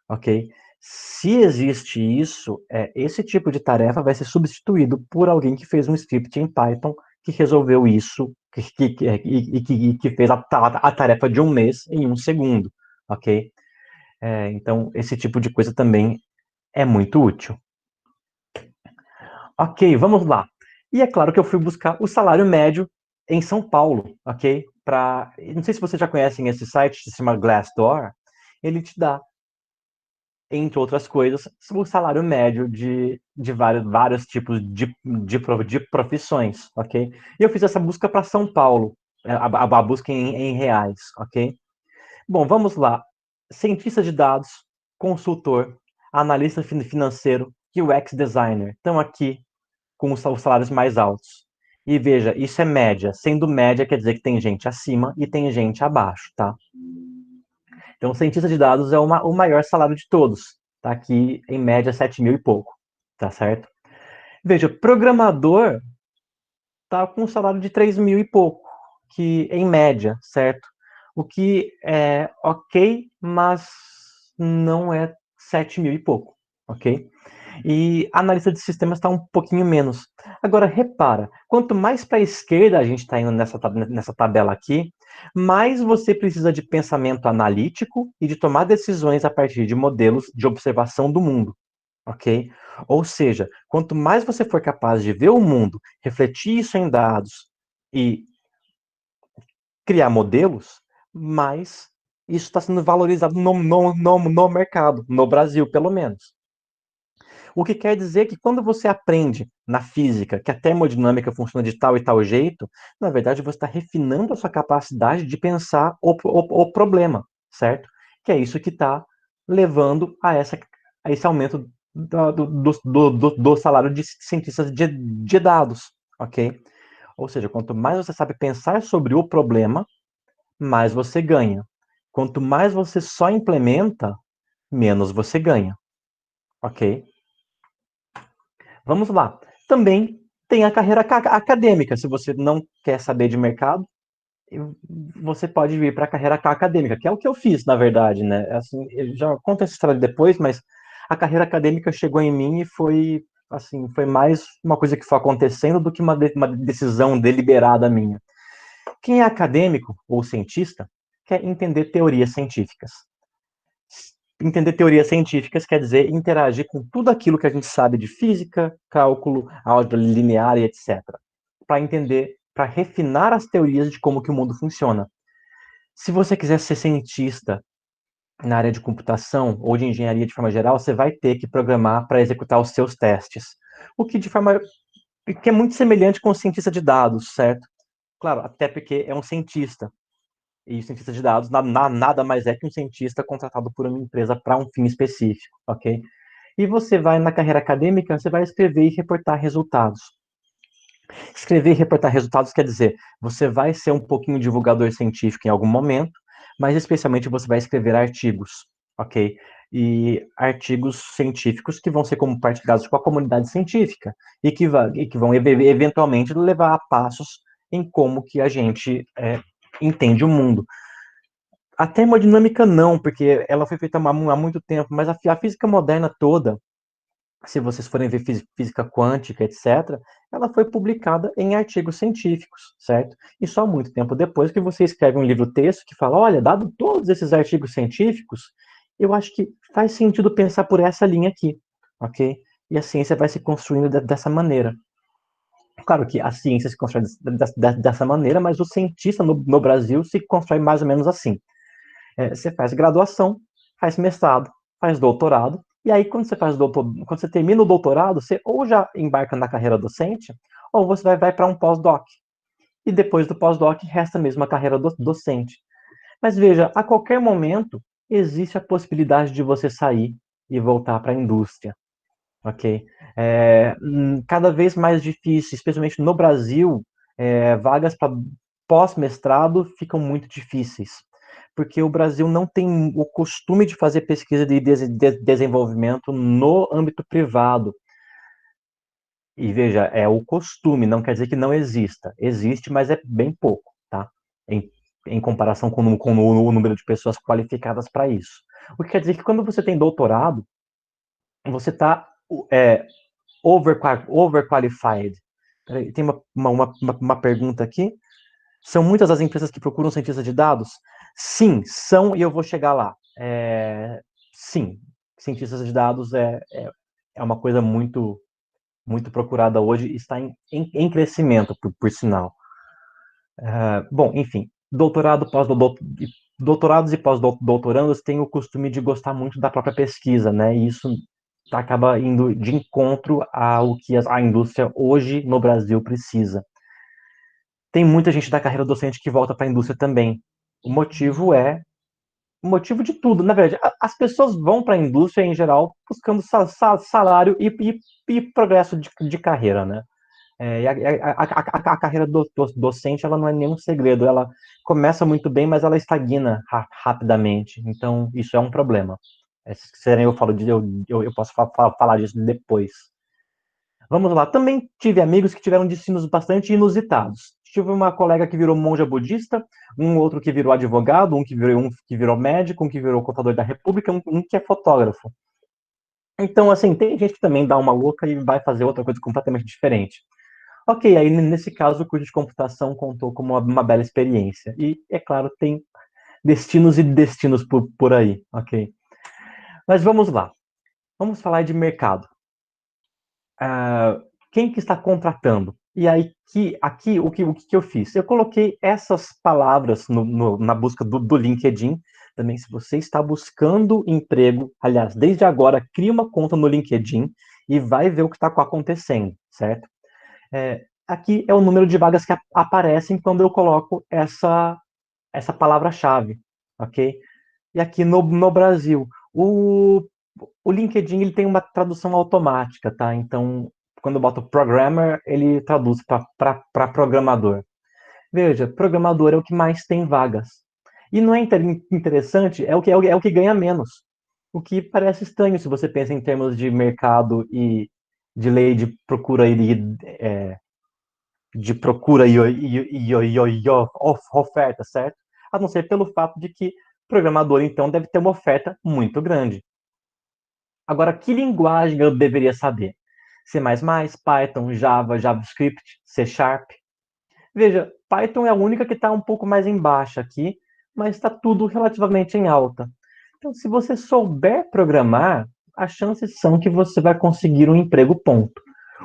ok? Se existe isso, esse tipo de tarefa vai ser substituído por alguém que fez um script em Python que resolveu isso que fez a tarefa de um mês em um segundo, ok? Então, esse tipo de coisa também é muito útil. Ok, vamos lá. E é claro que eu fui buscar o salário médio em São Paulo, ok? Não sei se vocês já conhecem esse site, se chama Glassdoor. Ele te dá, entre outras coisas, o salário médio de vários tipos de profissões, ok? E eu fiz essa busca para São Paulo, a busca em reais, ok? Bom, vamos lá. Cientista de dados, consultor, analista financeiro, UX designer estão aqui com os salários mais altos. E veja, isso é média. Sendo média, quer dizer que tem gente acima e tem gente abaixo, tá? Então, cientista de dados é o maior salário de todos. Tá aqui, em média, 7 mil e pouco, tá certo? Veja, programador tá com um salário de 3 mil e pouco, que em média, certo? O que é ok, mas não é 7 mil e pouco, ok? E a analista de sistemas está um pouquinho menos. Agora, repara, quanto mais para a esquerda a gente está indo nessa tabela aqui, mais você precisa de pensamento analítico e de tomar decisões a partir de modelos de observação do mundo, ok? Ou seja, quanto mais você for capaz de ver o mundo, refletir isso em dados e criar modelos, mais isso está sendo valorizado no mercado, no Brasil, pelo menos. O que quer dizer que quando você aprende na física que a termodinâmica funciona de tal e tal jeito, na verdade você está refinando a sua capacidade de pensar o problema, certo? Que é isso que está levando a esse aumento do salário de cientistas de dados, ok? Ou seja, quanto mais você sabe pensar sobre o problema, mais você ganha. Quanto mais você só implementa, menos você ganha, ok? Vamos lá. Também tem a carreira acadêmica. Se você não quer saber de mercado, você pode vir para a carreira acadêmica, que é o que eu fiz, na verdade, né? Assim, eu já conto essa história depois, mas a carreira acadêmica chegou em mim e foi, assim, foi mais uma coisa que foi acontecendo do que uma decisão deliberada minha. Quem é acadêmico ou cientista quer entender teorias científicas. Entender teorias científicas quer dizer interagir com tudo aquilo que a gente sabe de física, cálculo, álgebra linear e etc. Para entender, para refinar as teorias de como que o mundo funciona. Se você quiser ser cientista na área de computação ou de engenharia de forma geral, você vai ter que programar para executar os seus testes. O que de forma que é muito semelhante com o cientista de dados, certo? Claro, até porque é um cientista. E o cientista de dados nada mais é que um cientista contratado por uma empresa para um fim específico, ok? E você vai na carreira acadêmica, você vai escrever e reportar resultados. Escrever e reportar resultados quer dizer, você vai ser um pouquinho divulgador científico em algum momento, mas especialmente você vai escrever artigos, ok? E artigos científicos que vão ser compartilhados com a comunidade científica e que vão eventualmente levar a passos em como que a gente entende o mundo. A termodinâmica não, porque ela foi feita há muito tempo, mas a física moderna toda, se vocês forem ver física quântica, etc., ela foi publicada em artigos científicos, certo? E só muito tempo depois que você escreve um livro-texto que fala, olha, dado todos esses artigos científicos, eu acho que faz sentido pensar por essa linha aqui, ok? E a ciência vai se construindo dessa maneira. Claro que a ciência se constrói dessa maneira, mas o cientista no Brasil se constrói mais ou menos assim. Você faz graduação, faz mestrado, faz doutorado, e aí quando quando você termina o doutorado, você ou já embarca na carreira docente, ou você vai para um pós-doc. E depois do pós-doc, resta mesmo a carreira docente. Mas veja, a qualquer momento, existe a possibilidade de você sair e voltar para a indústria, ok? Cada vez mais difícil, especialmente no Brasil, vagas para pós-mestrado ficam muito difíceis porque o Brasil não tem o costume de fazer pesquisa de desenvolvimento no âmbito privado. E veja, é o costume, não quer dizer que não exista. Existe, mas é bem pouco, tá? Em, em comparação com o número de pessoas qualificadas para isso. O que quer dizer que quando você tem doutorado, você está overqualified. Tem uma pergunta aqui. São muitas as empresas que procuram cientistas de dados? Sim, são, e eu vou chegar lá. Sim, cientistas de dados é uma coisa muito procurada hoje, está em crescimento, por sinal. Bom, enfim, doutorados e pós-doutorandos têm o costume de gostar muito da própria pesquisa, né? E isso acaba indo de encontro ao que a indústria hoje no Brasil precisa. Tem muita gente da carreira docente que volta para a indústria também. O motivo é o motivo de tudo. Na verdade, as pessoas vão para a indústria em geral buscando salário e progresso de carreira, né? E a carreira docente ela não é nenhum segredo. Ela começa muito bem, mas ela estagna rapidamente. Então, isso é um problema. Se eu falo de, eu posso falar disso depois. Vamos lá. Também tive amigos que tiveram destinos bastante inusitados. Tive uma colega que virou monja budista, um outro que virou advogado, um que virou médico, um que virou contador da República, um que é fotógrafo. Então, assim, tem gente que também dá uma louca e vai fazer outra coisa completamente diferente. Ok, aí nesse caso o curso de computação contou como uma bela experiência. E, é claro, tem destinos e destinos por aí, ok? Mas vamos lá. Vamos falar de mercado. Quem que está contratando? E aí, aqui, o que eu fiz? Eu coloquei essas palavras na busca do LinkedIn. Também, se você está buscando emprego, aliás, desde agora, cria uma conta no LinkedIn e vai ver o que está acontecendo, certo? Aqui é o número de vagas que aparecem quando eu coloco essa palavra-chave, ok? E aqui no Brasil, o LinkedIn ele tem uma tradução automática, tá? Então, quando eu boto programmer, ele traduz para programador. Veja, programador é o que mais tem vagas. E não é interessante, é o que ganha menos. O que parece estranho se você pensa em termos de mercado e de lei de procura e oferta, certo? A não ser pelo fato de que programador, então, deve ter uma oferta muito grande. Agora, que linguagem eu deveria saber? C++, Python, Java, JavaScript, C Sharp. Veja, Python é a única que está um pouco mais embaixo aqui, mas está tudo relativamente em alta. Então, se você souber programar, as chances são que você vai conseguir um emprego, ponto.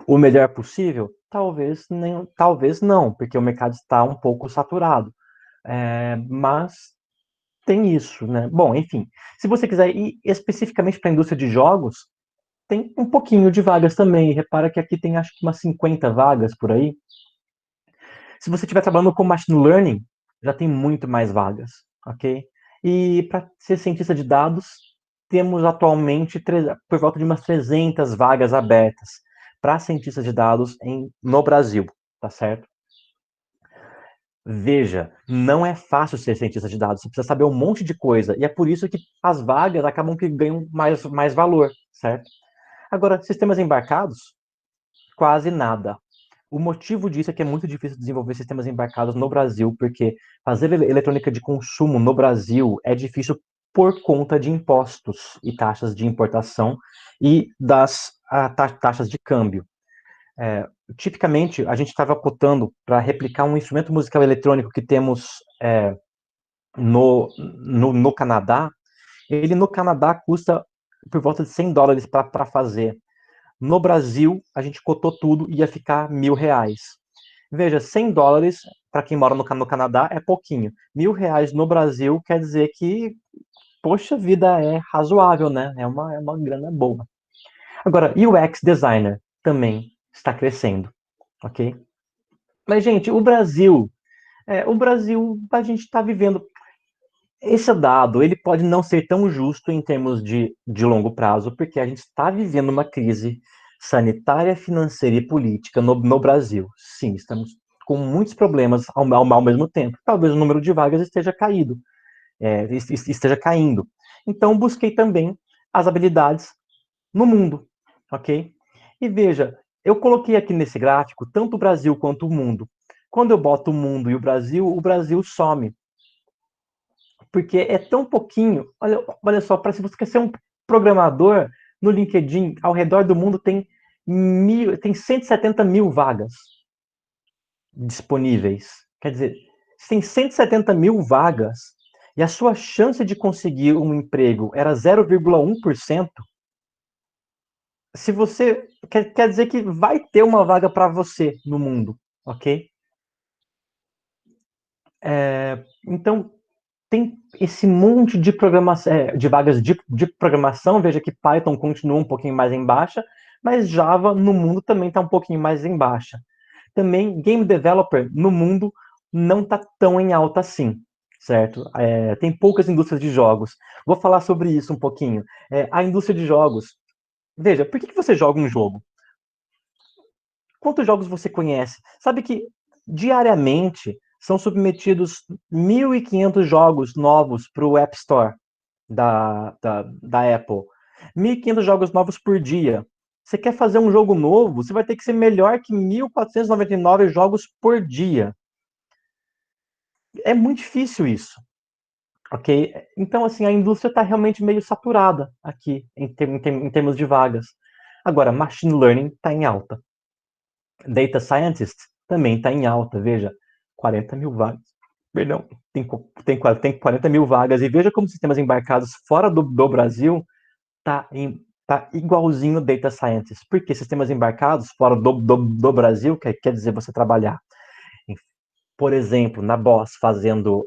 O melhor possível? Talvez não, porque o mercado está um pouco saturado. Mas tem isso, né? Bom, enfim, se você quiser ir especificamente para a indústria de jogos, tem um pouquinho de vagas também. Repara que aqui tem acho que umas 50 vagas por aí. Se você estiver trabalhando com machine learning, já tem muito mais vagas, ok? E para ser cientista de dados, temos atualmente por volta de umas 300 vagas abertas para cientistas de dados no Brasil, tá certo? Veja, não é fácil ser cientista de dados, você precisa saber um monte de coisa, e é por isso que as vagas acabam que ganham mais valor, certo? Agora, sistemas embarcados, quase nada. O motivo disso é que é muito difícil desenvolver sistemas embarcados no Brasil, porque fazer eletrônica de consumo no Brasil é difícil por conta de impostos e taxas de importação e das taxas de câmbio. Tipicamente, a gente estava cotando para replicar um instrumento musical eletrônico que temos no Canadá. Ele no Canadá custa por volta de $100 para fazer. No Brasil, a gente cotou tudo e ia ficar R$ 1.000. Veja, $100 para quem mora no Canadá é pouquinho. R$ 1.000 no Brasil quer dizer que, poxa vida, é razoável, né? É uma grana boa. Agora, UX designer também está crescendo, ok? Mas, gente, o Brasil, a gente está vivendo. Esse dado, ele pode não ser tão justo em termos de longo prazo, porque a gente está vivendo uma crise sanitária, financeira e política no Brasil. Sim, estamos com muitos problemas ao mesmo tempo. Talvez o número de vagas esteja caído. esteja caindo. Então, busquei também as habilidades no mundo, ok? E veja, eu coloquei aqui nesse gráfico tanto o Brasil quanto o mundo. Quando eu boto o mundo e o Brasil some. Porque é tão pouquinho. Olha só, para se você quer ser um programador no LinkedIn, ao redor do mundo tem 170 mil vagas disponíveis. Quer dizer, se tem 170 mil vagas e a sua chance de conseguir um emprego era 0,1%, se você quer dizer que vai ter uma vaga para você no mundo, ok? Então tem esse monte de de vagas de programação. Veja que Python continua um pouquinho mais em baixa, mas Java no mundo também está um pouquinho mais em baixa. Também Game Developer no mundo não está tão em alta assim, certo? Tem poucas indústrias de jogos. Vou falar sobre isso um pouquinho. A indústria de jogos. Veja, por que você joga um jogo? Quantos jogos você conhece? Sabe que diariamente são submetidos 1.500 jogos novos para o App Store da Apple. 1.500 jogos novos por dia. Você quer fazer um jogo novo, você vai ter que ser melhor que 1.499 jogos por dia. É muito difícil isso, ok? Então, assim, a indústria está realmente meio saturada aqui, em termos de vagas. Agora, Machine Learning está em alta. Data Scientist também está em alta, veja, 40 mil vagas. Perdão, tem 40 mil vagas. E veja como sistemas embarcados fora do Brasil tá igualzinho Data Scientist. Porque sistemas embarcados fora do Brasil quer dizer você trabalhar, por exemplo, na Boss fazendo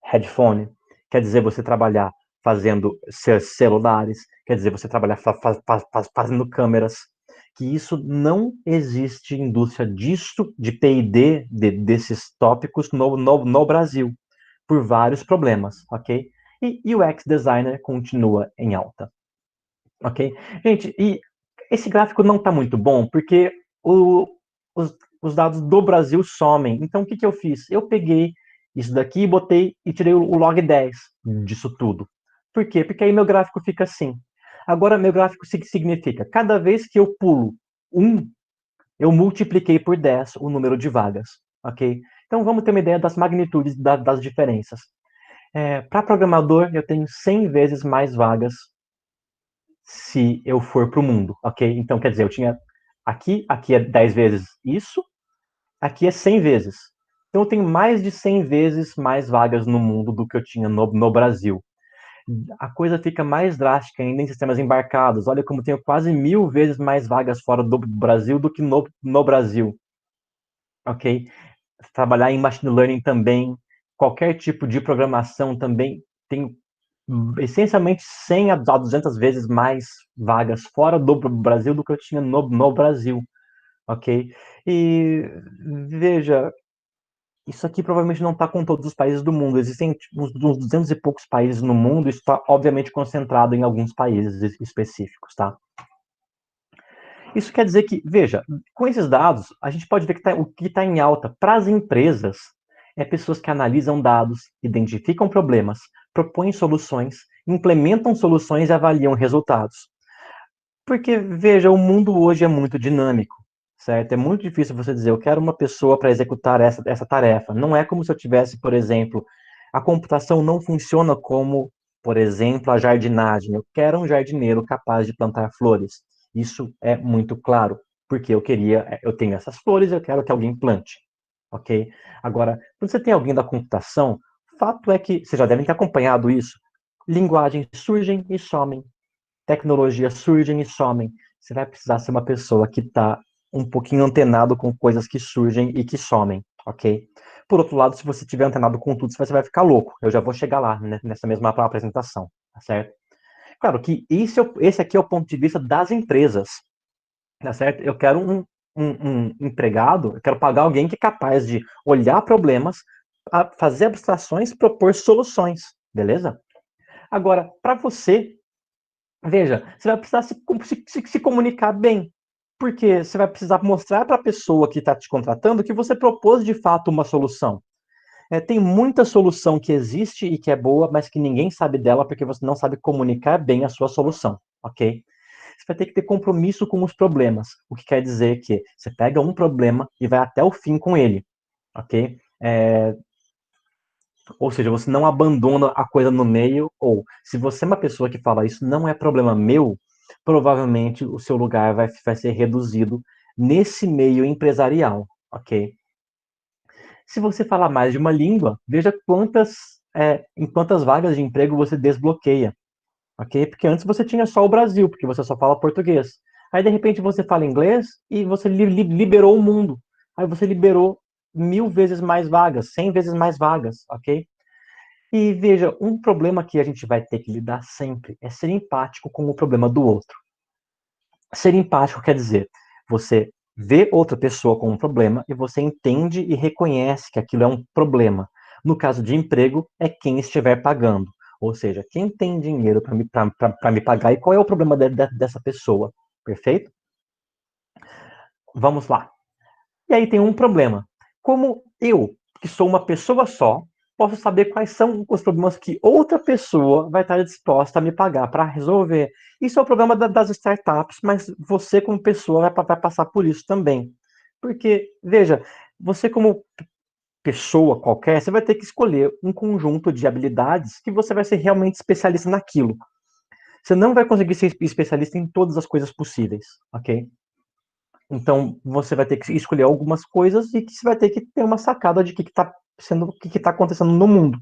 headphone, quer dizer você trabalhar fazendo celulares, quer dizer você trabalhar fazendo câmeras, que isso não existe indústria disso, de P&D, desses tópicos no Brasil, por vários problemas, ok? E UX Designer continua em alta, ok? Gente, e esse gráfico não está muito bom, porque os dados do Brasil somem. Então, o que eu fiz? Eu peguei isso daqui, botei e tirei o log 10 disso tudo. Por quê? Porque aí meu gráfico fica assim. Agora, meu gráfico significa, cada vez que eu pulo 1, eu multipliquei por 10 o número de vagas, ok? Então, vamos ter uma ideia das magnitudes das diferenças. Para programador, eu tenho 100 vezes mais vagas se eu for para o mundo, ok? Então, quer dizer, eu tinha aqui é 10 vezes isso, aqui é 100 vezes. Então, eu tenho mais de 100 vezes mais vagas no mundo do que eu tinha no Brasil. A coisa fica mais drástica ainda em sistemas embarcados. Olha como tenho quase 1.000 vezes mais vagas fora do Brasil do que no Brasil, ok? Trabalhar em machine learning também, qualquer tipo de programação também tem essencialmente 100 a 200 vezes mais vagas fora do Brasil do que eu tinha no Brasil, ok? E veja, isso aqui provavelmente não está com todos os países do mundo. Existem uns 200 e poucos países no mundo. Isso está obviamente concentrado em alguns países específicos, tá? Isso quer dizer que, veja, com esses dados, a gente pode ver que o que está em alta para as empresas é pessoas que analisam dados, identificam problemas, propõem soluções, implementam soluções e avaliam resultados. Porque, veja, o mundo hoje é muito dinâmico, certo? É muito difícil você dizer, eu quero uma pessoa para executar essa tarefa. Não é como se eu tivesse, por exemplo, a computação não funciona como, por exemplo, a jardinagem. Eu quero um jardineiro capaz de plantar flores. Isso é muito claro, porque eu tenho essas flores, eu quero que alguém plante, ok? Agora, quando você tem alguém da computação, fato é que, vocês já devem ter acompanhado isso, linguagens surgem e somem, tecnologias surgem e somem. Você vai precisar ser uma pessoa que está um pouquinho antenado com coisas que surgem e que somem, ok? Por outro lado, se você estiver antenado com tudo, você vai ficar louco. Eu já vou chegar lá, né, nessa mesma apresentação, tá certo? Claro que esse aqui é o ponto de vista das empresas, tá certo? Eu quero um empregado, eu quero pagar alguém que é capaz de olhar problemas, fazer abstrações, propor soluções, beleza? Agora, para você, veja, você vai precisar se comunicar bem, porque você vai precisar mostrar para a pessoa que está te contratando que você propôs de fato uma solução. Tem muita solução que existe e que é boa, mas que ninguém sabe dela porque você não sabe comunicar bem a sua solução, ok? Você vai ter que ter compromisso com os problemas, o que quer dizer que você pega um problema e vai até o fim com ele, ok? Ou seja, você não abandona a coisa no meio, ou se você é uma pessoa que fala isso não é problema meu, provavelmente o seu lugar vai ser reduzido nesse meio empresarial, ok? Se você falar mais de uma língua, veja em quantas vagas de emprego você desbloqueia, ok? Porque antes você tinha só o Brasil, porque você só fala português. Aí, de repente, você fala inglês e você liberou o mundo. Aí você liberou 1000 vezes mais vagas, 100 vezes mais vagas, ok? E veja, um problema que a gente vai ter que lidar sempre é ser empático com o problema do outro. Ser empático quer dizer, você vê outra pessoa com um problema e você entende e reconhece que aquilo é um problema. No caso de emprego, é quem estiver pagando. Ou seja, quem tem dinheiro para me pagar e qual é o problema dessa pessoa. Perfeito? Vamos lá. E aí tem um problema. Como eu, que sou uma pessoa só, posso saber quais são os problemas que outra pessoa vai estar disposta a me pagar para resolver. Isso é o problema das startups, mas você, como pessoa, vai passar por isso também. Porque, veja, você, como pessoa qualquer, você vai ter que escolher um conjunto de habilidades que você vai ser realmente especialista naquilo. Você não vai conseguir ser especialista em todas as coisas possíveis, ok? Então, você vai ter que escolher algumas coisas e que você vai ter que ter uma sacada de o que está acontecendo no mundo.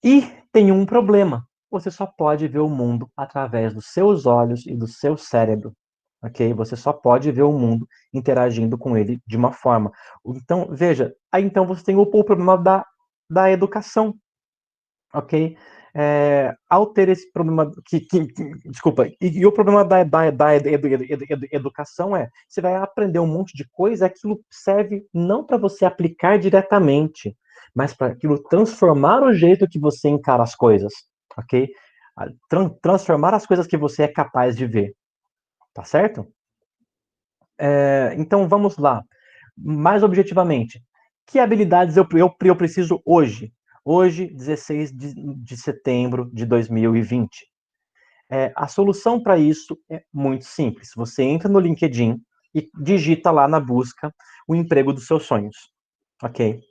E tem um problema. Você só pode ver o mundo através dos seus olhos e do seu cérebro. Ok? Você só pode ver o mundo interagindo com ele de uma forma. Então, veja, aí então você tem o problema da educação. Ok? Ao ter esse problema, desculpa, e o problema da educação você vai aprender um monte de coisa, aquilo serve não para você aplicar diretamente, mas para aquilo transformar o jeito que você encara as coisas, ok? Transformar as coisas que você é capaz de ver, tá certo? Então vamos lá, mais objetivamente, que habilidades eu preciso hoje? Hoje, 16 de setembro de 2020. A solução para isso é muito simples. Você entra no LinkedIn e digita lá na busca o emprego dos seus sonhos. Ok?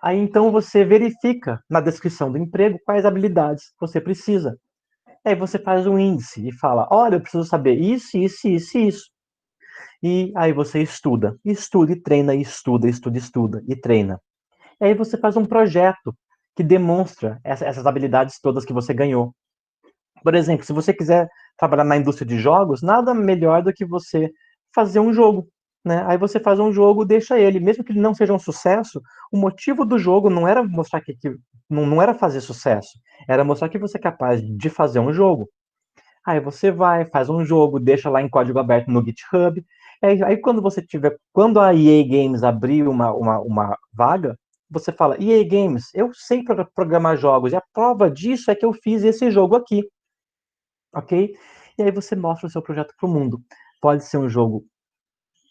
Aí então você verifica na descrição do emprego quais habilidades você precisa. Aí você faz um índice e fala: olha, eu preciso saber isso, isso, isso e isso. E aí você estuda e treina, e estuda e treina. E aí você faz um projeto que demonstra essas habilidades todas que você ganhou. Por exemplo, se você quiser trabalhar na indústria de jogos, nada melhor do que você fazer um jogo, né? Aí você faz um jogo, deixa ele, mesmo que ele não seja um sucesso, o motivo do jogo não era mostrar não era fazer sucesso, era mostrar que você é capaz de fazer um jogo. Aí você vai, faz um jogo, deixa lá em código aberto no GitHub. Aí quando a EA Games abrir uma vaga, você fala: EA Games, eu sei programar jogos, e a prova disso é que eu fiz esse jogo aqui, ok? E aí você mostra o seu projeto para o mundo. Pode ser um jogo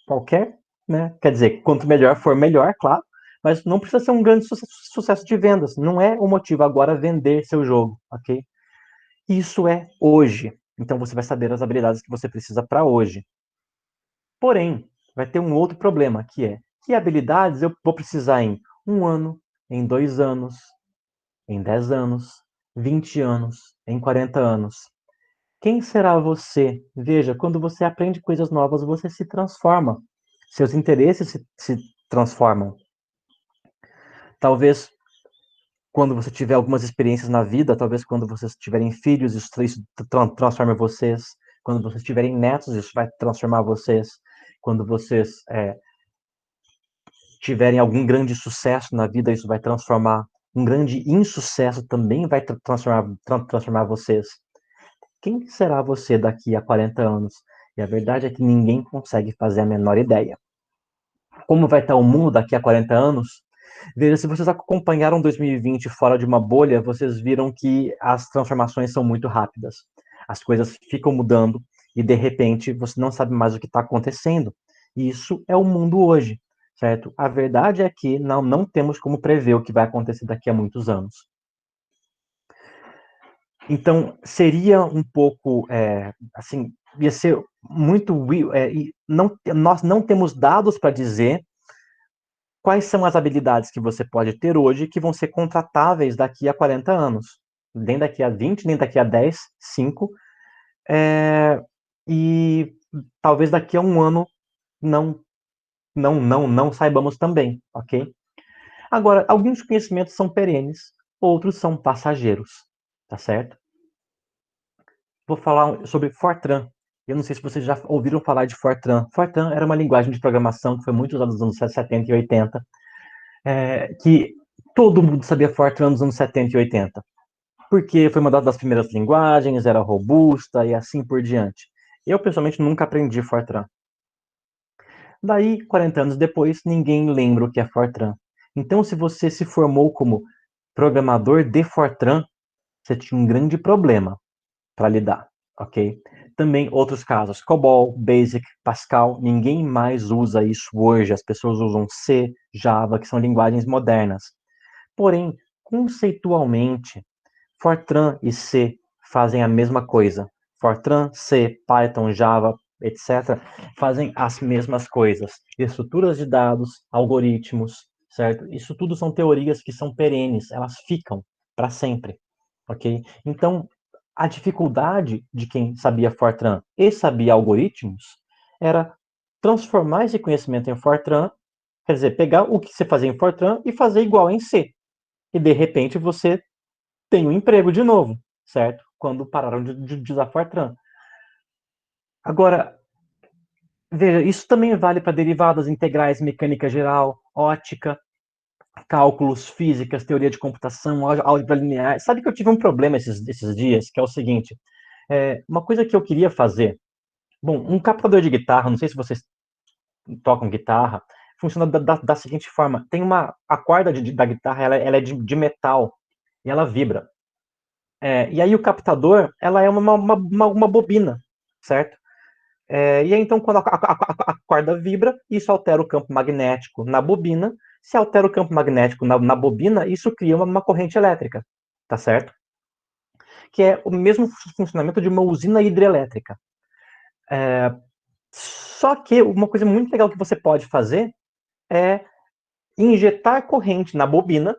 qualquer, né? Quer dizer, quanto melhor for, melhor, claro, mas não precisa ser um grande sucesso de vendas. Não é o motivo agora vender seu jogo, ok? Isso é hoje. Então você vai saber as habilidades que você precisa para hoje. Porém, vai ter um outro problema, que é que habilidades eu vou precisar em 1 ano, em 2 anos, em 10 anos, 20 anos, em 40 anos. Quem será você? Veja, quando você aprende coisas novas, você se transforma. Seus interesses se transformam. Talvez quando você tiver algumas experiências na vida, talvez quando vocês tiverem filhos, isso transforme vocês. Quando vocês tiverem netos, isso vai transformar vocês. Quando vocês tiverem algum grande sucesso na vida, isso vai transformar. Um grande insucesso também vai transformar vocês. Quem será você daqui a 40 anos? E a verdade é que ninguém consegue fazer a menor ideia. Como vai estar o mundo daqui a 40 anos? Veja, se vocês acompanharam 2020 fora de uma bolha, vocês viram que as transformações são muito rápidas. As coisas ficam mudando e, de repente, você não sabe mais o que está acontecendo. E isso é o mundo hoje. certo? A verdade é que não temos como prever o que vai acontecer daqui a muitos anos. Então, seria um pouco, assim, ia ser muito... nós não temos dados para dizer quais são as habilidades que você pode ter hoje que vão ser contratáveis daqui a 40 anos. Nem daqui a 20, nem daqui a 10, 5. E talvez daqui a um ano não, não saibamos também, ok? Agora, alguns conhecimentos são perenes, outros são passageiros, tá certo? Vou falar sobre Fortran. Eu não sei se vocês já ouviram falar de Fortran. Fortran era uma linguagem de programação que foi muito usada nos anos 70 e 80, que todo mundo sabia Fortran nos anos 70 e 80, porque foi uma das primeiras linguagens, era robusta e assim por diante. Eu, pessoalmente, nunca aprendi Fortran. Daí, 40 anos depois, ninguém lembra o que é Fortran. Então, se você se formou como programador de Fortran, você tinha um grande problema para lidar, ok? Também outros casos, COBOL, BASIC, Pascal, ninguém mais usa isso hoje. As pessoas usam C, Java, que são linguagens modernas. Porém, conceitualmente, Fortran e C fazem a mesma coisa. Fortran, C, Python, Java, etc., fazem as mesmas coisas. Estruturas de dados, algoritmos, certo? Isso tudo são teorias que são perenes, elas ficam para sempre, ok? Então, a dificuldade de quem sabia Fortran e sabia algoritmos era transformar esse conhecimento em Fortran, quer dizer, pegar o que você fazia em Fortran e fazer igual em C. E, de repente, você tem um emprego de novo, certo? Quando pararam de usar Fortran. Agora, veja, isso também vale para derivadas integrais, mecânica geral, ótica, cálculos, físicas, teoria de computação, álgebra linear. Sabe que eu tive um problema esses dias, que é o seguinte, uma coisa que eu queria fazer, bom, um captador de guitarra, não sei se vocês tocam guitarra, funciona da seguinte forma, tem a corda da guitarra, ela é de metal, e ela vibra. E aí o captador, ela é uma bobina, certo? E aí, então, quando a corda vibra, isso altera o campo magnético na bobina. Se altera o campo magnético na bobina, isso cria uma corrente elétrica, tá certo? Que é o mesmo funcionamento de uma usina hidrelétrica. Só que uma coisa muito legal que você pode fazer é injetar corrente na bobina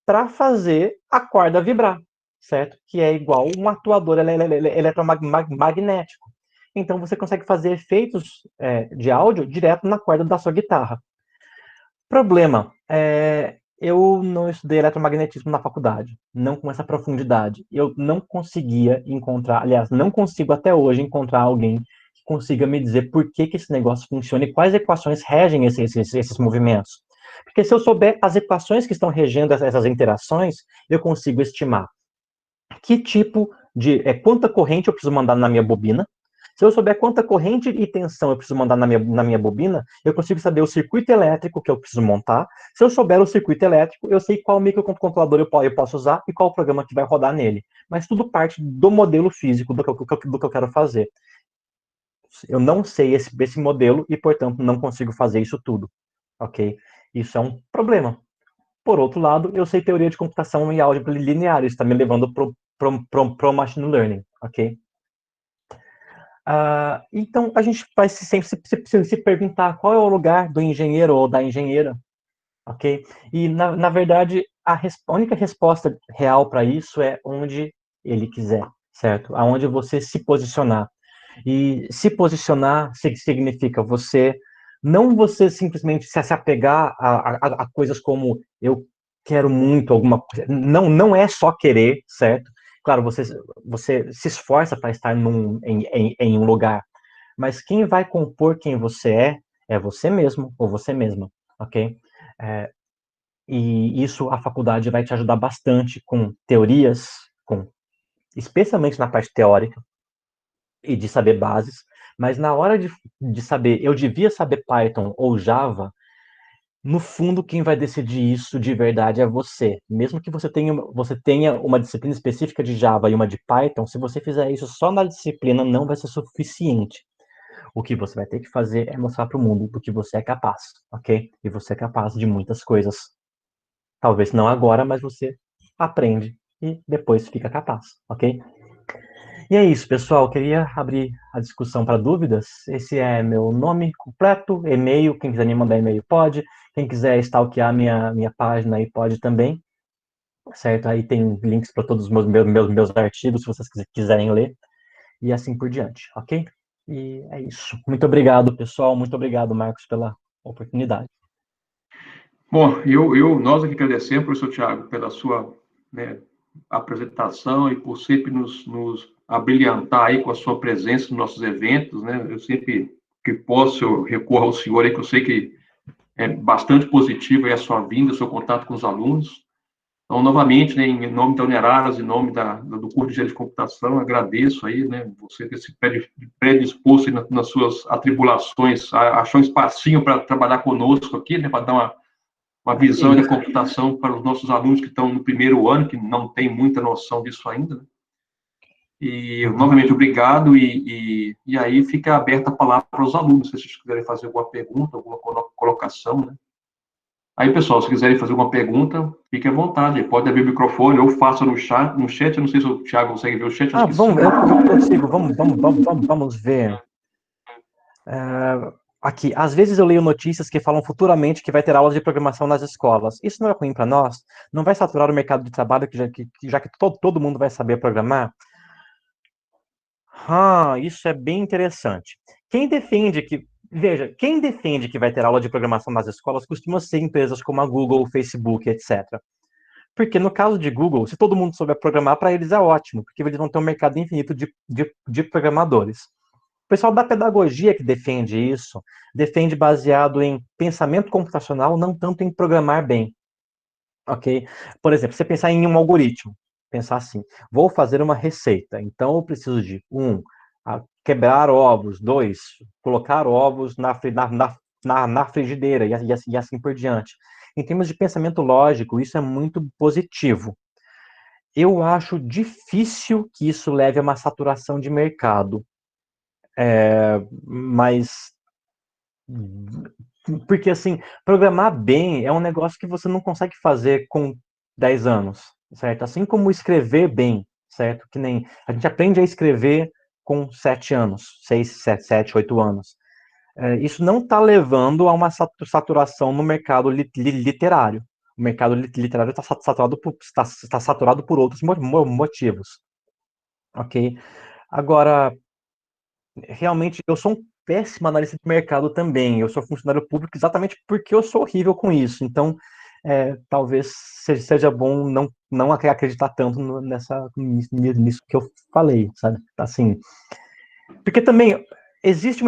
para fazer a corda vibrar, certo? Que é igual um atuador eletromagnético. Então você consegue fazer efeitos de áudio direto na corda da sua guitarra. Problema, eu não estudei eletromagnetismo na faculdade, não com essa profundidade. Eu não conseguia encontrar, aliás, não consigo até hoje encontrar alguém que consiga me dizer por que esse negócio funciona e quais equações regem esses movimentos. Porque se eu souber as equações que estão regendo essas interações, eu consigo estimar que tipo quanta corrente eu preciso mandar na minha bobina. Se eu souber quanta corrente e tensão eu preciso mandar na minha bobina, eu consigo saber o circuito elétrico que eu preciso montar. Se eu souber o circuito elétrico, eu sei qual microcontrolador eu posso usar e qual programa que vai rodar nele. Mas tudo parte do modelo físico do que eu quero fazer. Eu não sei esse modelo e, portanto, não consigo fazer isso tudo. Ok? Isso é um problema. Por outro lado, eu sei teoria de computação e álgebra linear, isso está me levando para o machine learning, ok? Então, a gente vai sempre se perguntar qual é o lugar do engenheiro ou da engenheira, ok? E, na verdade, a única resposta real para isso é onde ele quiser, certo? Aonde você se posicionar. E se posicionar significa você simplesmente se apegar a coisas como eu quero muito alguma coisa. Não é só querer, certo? Claro, você se esforça para estar em um lugar, mas quem vai compor quem você é você mesmo ou você mesma, ok? É, e isso a faculdade vai te ajudar bastante com teorias, especialmente na parte teórica, e de saber bases, mas na hora de saber, eu devia saber Python ou Java, no fundo, quem vai decidir isso de verdade é você. Mesmo que você tenha uma disciplina específica de Java e uma de Python, se você fizer isso só na disciplina, não vai ser suficiente. O que você vai ter que fazer é mostrar para o mundo do que você é capaz, ok? E você é capaz de muitas coisas. Talvez não agora, mas você aprende e depois fica capaz, ok? E é isso, pessoal. Queria abrir a discussão para dúvidas. Esse é meu nome completo, e-mail. Quem quiser me mandar e-mail pode. Quem quiser stalkear minha página aí pode também, certo? Aí tem links para todos os meus artigos, se vocês quiserem ler, e assim por diante, ok? E é isso. Muito obrigado, pessoal. Muito obrigado, Marcos, pela oportunidade. Bom, nós aqui agradecemos, professor Tiago, pela sua, né, apresentação e por sempre nos abrilhantar aí com a sua presença nos nossos eventos, né? Eu sempre que posso, eu recorro ao senhor aí, que eu sei que é bastante positivo aí a sua vinda, o seu contato com os alunos. Então, novamente, né, em nome da Uneraras, em nome do curso de Engenharia de Computação, agradeço aí, né, você ter se predisposto nas suas atribulações, achar um espacinho para trabalhar conosco aqui, né, para dar uma visão da computação para os nossos alunos que estão no primeiro ano, que não têm muita noção disso ainda, né? E, novamente, obrigado, e aí fica aberta a palavra para os alunos, se vocês quiserem fazer alguma pergunta, alguma colocação, né? Aí, pessoal, se quiserem fazer alguma pergunta, fiquem à vontade, pode abrir o microfone ou faça no chat, eu não sei se o Thiago consegue ver o chat, acho que sim. Vamos, eu consigo, vamos ver. Aqui, às vezes eu leio notícias que falam futuramente que vai ter aulas de programação nas escolas. Isso não é ruim para nós? Não vai saturar o mercado de trabalho, já que todo mundo vai saber programar? Isso é bem interessante. Veja, quem defende que vai ter aula de programação nas escolas costuma ser empresas como a Google, o Facebook, etc. Porque no caso de Google, se todo mundo souber programar, para eles é ótimo, porque eles vão ter um mercado infinito de programadores. O pessoal da pedagogia que defende isso, defende baseado em pensamento computacional, não tanto em programar bem, ok? Por exemplo, você pensar em um algoritmo, pensar assim, vou fazer uma receita, então eu preciso de, quebrar ovos, dois, colocar ovos na frigideira, e assim por diante. Em termos de pensamento lógico, isso é muito positivo. Eu acho difícil que isso leve a uma saturação de mercado. Mas porque assim, programar bem é um negócio que você não consegue fazer com 10 anos, certo? Assim como escrever bem, certo? Que nem a gente aprende a escrever com 7 anos, 6, 7, 7, 8 anos. Isso não está levando a uma saturação no mercado literário. O mercado literário está saturado por outros motivos, ok? Agora, realmente, eu sou um péssimo analista de mercado também. Eu sou funcionário público exatamente porque eu sou horrível com isso. Então, talvez seja bom não acreditar tanto nisso que eu falei, sabe? Assim, porque também existe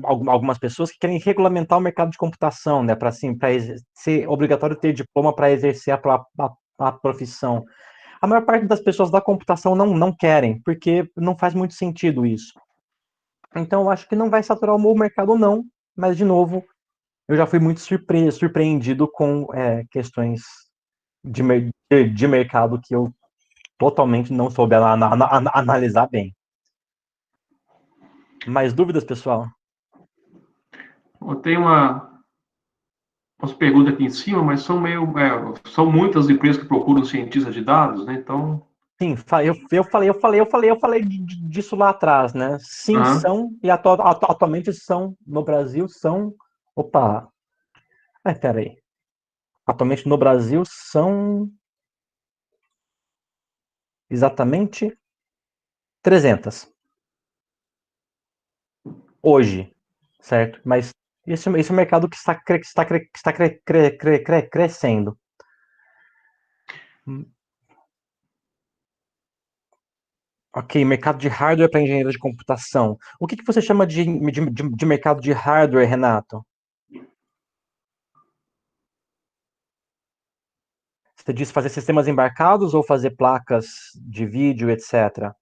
algumas pessoas que querem regulamentar o mercado de computação, né? Para assim, para ser obrigatório ter diploma para exercer a profissão. A maior parte das pessoas da computação não querem, porque não faz muito sentido isso. Então, eu acho que não vai saturar o mercado, não. Mas, de novo, eu já fui muito surpreendido com questões de mercado que eu totalmente não soube analisar bem. Mais dúvidas, pessoal? Eu tenho umas perguntas aqui em cima, mas são muitas empresas que procuram cientistas de dados, né? Então, Sim, eu falei disso lá atrás, né? Sim, aham. são, e atualmente são, no Brasil, são. Opa! Peraí. Atualmente no Brasil são exatamente 300. Hoje, certo? Mas esse é um mercado que está crescendo. Ok, mercado de hardware para engenheiros de computação. O que você chama de mercado de hardware, Renato? Você diz fazer sistemas embarcados ou fazer placas de vídeo, etc?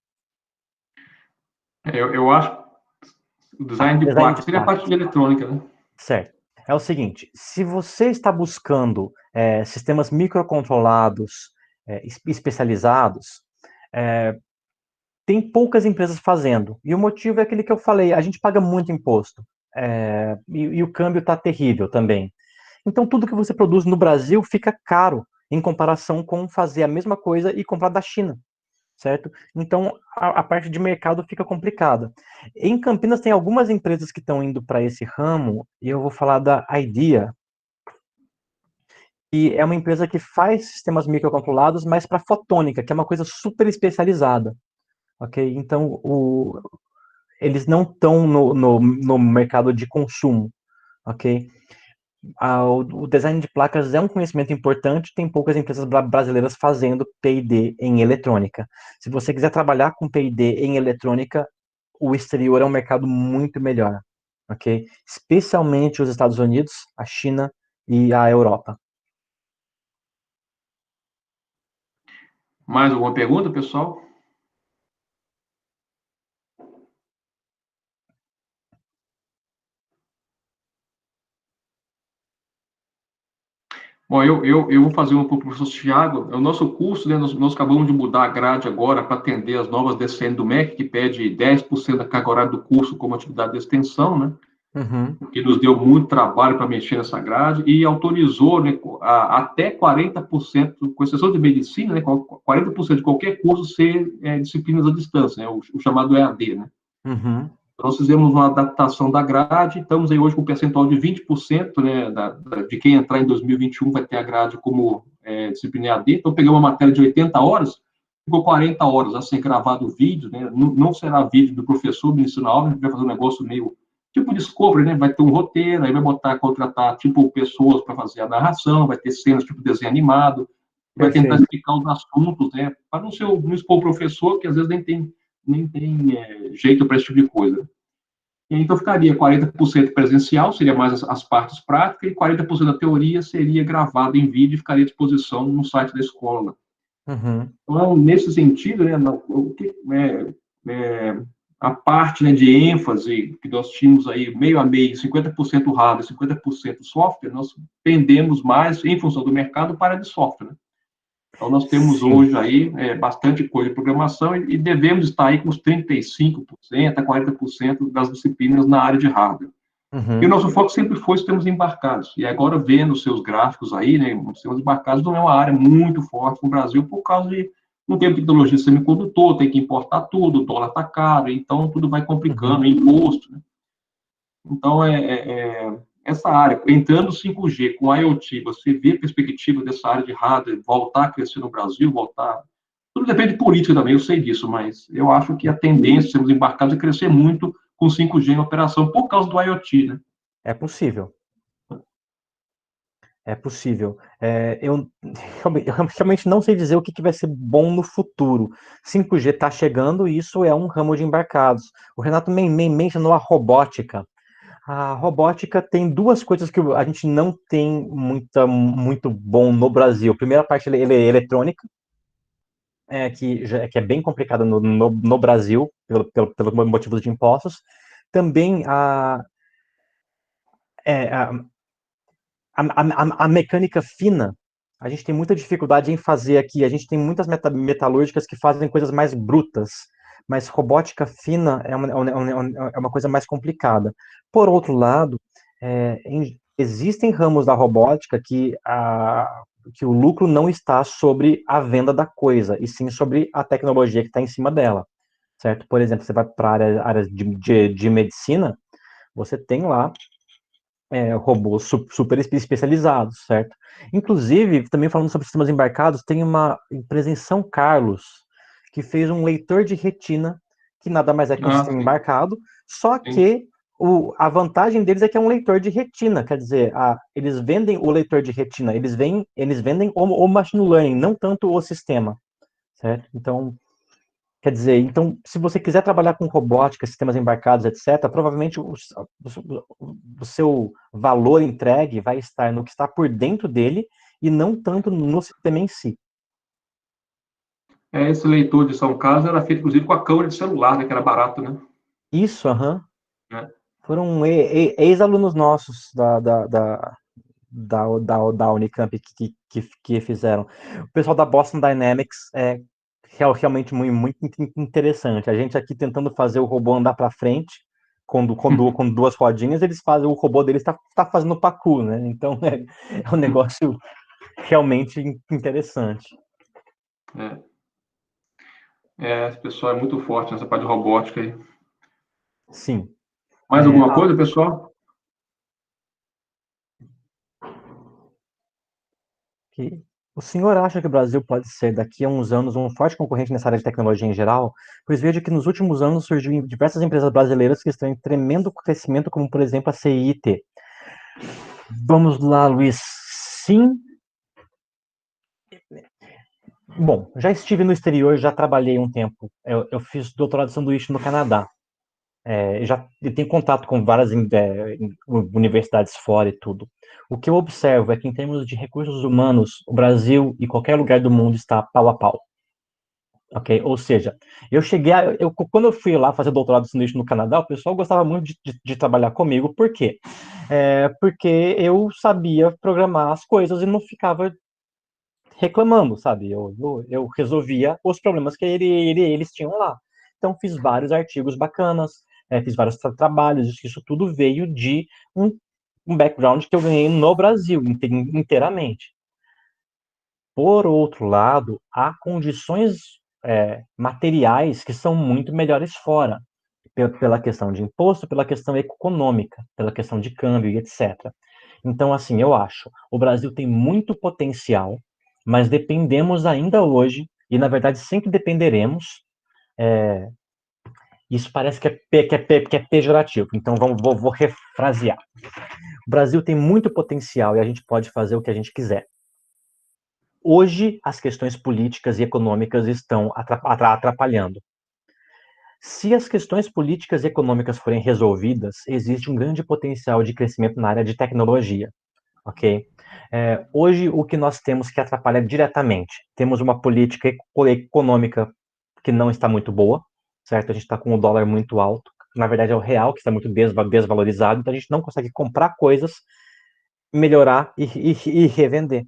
Eu acho que o Tá, design de design placa de seria a parte placas. de eletrônica, né? Certo. É o seguinte, se você está buscando sistemas microcontrolados especializados, tem poucas empresas fazendo. E o motivo é aquele que eu falei, a gente paga muito imposto. E o câmbio está terrível também. Então, tudo que você produz no Brasil fica caro em comparação com fazer a mesma coisa e comprar da China, certo? Então, a parte de mercado fica complicada. Em Campinas, tem algumas empresas que estão indo para esse ramo, e eu vou falar da IDEA, que é uma empresa que faz sistemas microcontrolados, mas para fotônica, que é uma coisa super especializada, ok? Então, eles não estão no mercado de consumo, ok? O design de placas é um conhecimento importante, tem poucas empresas brasileiras fazendo P&D em eletrônica. Se você quiser trabalhar com P&D em eletrônica, o exterior é um mercado muito melhor, ok? Especialmente os Estados Unidos, a China e a Europa. Mais alguma pergunta, pessoal? Bom, eu vou fazer um pouco para o professor Thiago. O nosso curso, né, nós acabamos de mudar a grade agora para atender as novas DCN do MEC, que pede 10% da carga horária do curso como atividade de extensão, né? Uhum. Que nos deu muito trabalho para mexer nessa grade e autorizou, né, até 40%, com exceção de medicina, né, 40% de qualquer curso ser disciplinas à distância, né, o chamado EAD, né? Uhum. Nós fizemos uma adaptação da grade, estamos aí hoje com um percentual de 20%, né, de quem entrar em 2021 vai ter a grade como disciplina EAD. Então, peguei uma matéria de 80 horas, ficou 40 horas a ser gravado o vídeo, né, não será vídeo do professor ministrando a aula, a gente vai fazer um negócio meio tipo Discovery, né, vai ter um roteiro, aí vai contratar, tipo, pessoas para fazer a narração, vai ter cenas tipo desenho animado, vai tentar Perfeito. explicar os assuntos, né, para não expor o professor, que às vezes nem tem jeito para esse tipo de coisa. Então, ficaria 40% presencial, seria mais as partes práticas, e 40% da teoria seria gravada em vídeo e ficaria à disposição no site da escola. Uhum. Então, nesse sentido, né, a parte, né, de ênfase que nós tínhamos aí, meio a meio, 50% hardware, 50% software, nós pendemos mais, em função do mercado, para de software. Né? Então, nós temos Sim. hoje aí bastante coisa de programação e devemos estar aí com uns 35% a 40% das disciplinas na área de hardware. E o Uhum. nosso foco sempre foi sistemas embarcados. E agora, vendo os seus gráficos aí, né, os sistemas embarcados não é uma área muito forte no Brasil por causa de não ter tecnologia de semicondutor, tem que importar tudo, o dólar está caro, então tudo vai complicando, Uhum. imposto. Né? Então, essa área, entrando 5G com IoT, você vê a perspectiva dessa área de hardware voltar a crescer no Brasil, voltar. Tudo depende de política também, eu sei disso, mas eu acho que a tendência, sermos embarcados, é crescer muito com 5G em operação por causa do IoT, né? É possível. É possível. Eu realmente não sei dizer o que vai ser bom no futuro. 5G está chegando e isso é um ramo de embarcados. O Renato mencionou a robótica. A robótica tem duas coisas que a gente não tem muito bom no Brasil. A primeira parte ele é eletrônica, que é bem complicada no Brasil, pelo motivos de impostos. Também é, a, a mecânica fina, a gente tem muita dificuldade em fazer aqui. A gente tem muitas metalúrgicas que fazem coisas mais brutas, mas robótica fina é uma coisa mais complicada. Por outro lado, existem ramos da robótica que o lucro não está sobre a venda da coisa, e sim sobre a tecnologia que está em cima dela, certo? Por exemplo, você vai para áreas de medicina, você tem lá robôs super especializados, certo? Inclusive, também falando sobre sistemas embarcados, tem uma empresa em São Carlos que fez um leitor de retina, que nada mais é que um Ah, sistema sim, embarcado, só sim. que a vantagem deles é que é um leitor de retina, quer dizer, eles vendem o leitor de retina, eles vendem o machine learning, não tanto o sistema, certo? Então, quer dizer, então, se você quiser trabalhar com robótica, sistemas embarcados, etc., provavelmente o seu valor entregue vai estar no que está por dentro dele e não tanto no sistema em si. Esse leitor de São Carlos era feito, inclusive, com a câmera de celular, né, que era barato, né? Isso, aham. É. Foram ex-alunos nossos da Unicamp que fizeram. O pessoal da Boston Dynamics realmente muito interessante. A gente aqui tentando fazer o robô andar para frente, com duas rodinhas, eles fazem, o robô deles está fazendo parkour, né? Então é um negócio realmente interessante. Esse pessoal é muito forte nessa parte de robótica aí. Sim. Mais alguma coisa, pessoal? Que o senhor acha que o Brasil pode ser, daqui a uns anos, um forte concorrente nessa área de tecnologia em geral? Pois vejo que nos últimos anos surgiu diversas empresas brasileiras que estão em tremendo crescimento, como, por exemplo, a CIT. Vamos lá, Luiz. Sim. Bom, já estive no exterior, já trabalhei um tempo. Eu fiz doutorado de sanduíche no Canadá. Eu tenho contato com várias universidades fora e tudo. O que eu observo é que, em termos de recursos humanos, o Brasil e qualquer lugar do mundo está pau a pau. Ok? Ou seja, quando eu fui lá fazer doutorado de sanduíche no Canadá, o pessoal gostava muito de trabalhar comigo. Por quê? Porque eu sabia programar as coisas e não ficava reclamando, sabe? Eu resolvia os problemas que eles tinham lá. Então, fiz vários artigos bacanas, fiz vários trabalhos, isso tudo veio de um background que eu ganhei no Brasil inteiramente. Por outro lado, há condições materiais que são muito melhores fora, pela questão de imposto, pela questão econômica, pela questão de câmbio e etc. Então, assim, eu acho, o Brasil tem muito potencial, mas dependemos ainda hoje, e na verdade sempre dependeremos, isso parece que é pejorativo, então vou refrasear. O Brasil tem muito potencial e a gente pode fazer o que a gente quiser. Hoje, as questões políticas e econômicas estão atrapalhando. Se as questões políticas e econômicas forem resolvidas, existe um grande potencial de crescimento na área de tecnologia, ok? Hoje, o que nós temos que atrapalha diretamente, temos uma política econômica que não está muito boa, certo? A gente está com o dólar muito alto, na verdade é o real que está muito desvalorizado, então a gente não consegue comprar coisas, melhorar e revender.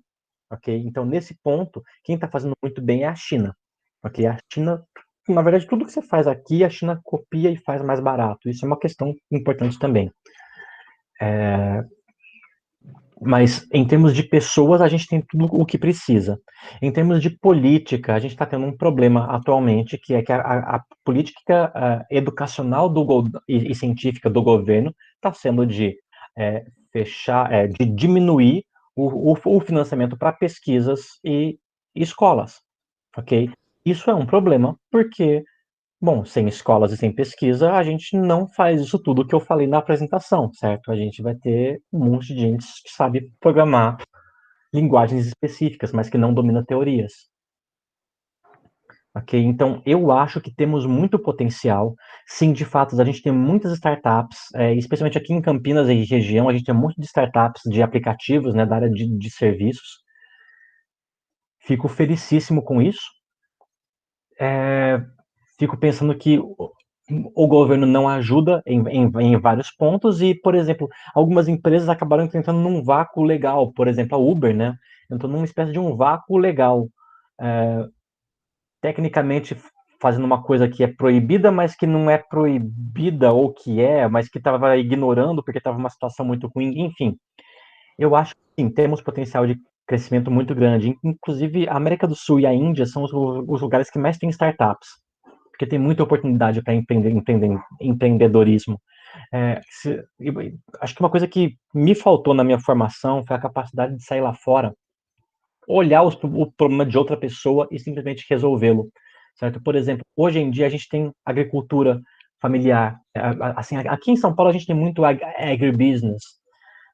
Ok? Então, nesse ponto, quem está fazendo muito bem é a China. Ok? A China, na verdade, tudo que você faz aqui, a China copia e faz mais barato. Isso é uma questão importante também. Mas, em termos de pessoas, a gente tem tudo o que precisa. Em termos de política, a gente está tendo um problema atualmente, que é que a política educacional e científica do governo está sendo de de diminuir o financiamento para pesquisas e escolas, ok? Isso é um problema, porque, bom, sem escolas e sem pesquisa, a gente não faz isso tudo que eu falei na apresentação, certo? A gente vai ter um monte de gente que sabe programar linguagens específicas, mas que não domina teorias. Ok? Então, eu acho que temos muito potencial. Sim, de fato, a gente tem muitas startups, especialmente aqui em Campinas e região, a gente tem muito de startups de aplicativos, né, da área de serviços. Fico felicíssimo com isso. Fico pensando que o governo não ajuda em vários pontos e, por exemplo, algumas empresas acabaram entrando num vácuo legal. Por exemplo, a Uber, né? Entrou numa espécie de um vácuo legal. Tecnicamente fazendo uma coisa que é proibida, mas que não é proibida, ou que mas que estava ignorando porque estava uma situação muito ruim. Enfim, eu acho que sim, temos potencial de crescimento muito grande. Inclusive, a América do Sul e a Índia são os lugares que mais têm startups, porque tem muita oportunidade para empreendedorismo. Acho que uma coisa que me faltou na minha formação foi a capacidade de sair lá fora, olhar o problema de outra pessoa e simplesmente resolvê-lo, certo? Por exemplo, hoje em dia a gente tem agricultura familiar. Assim, aqui em São Paulo a gente tem muito agribusiness,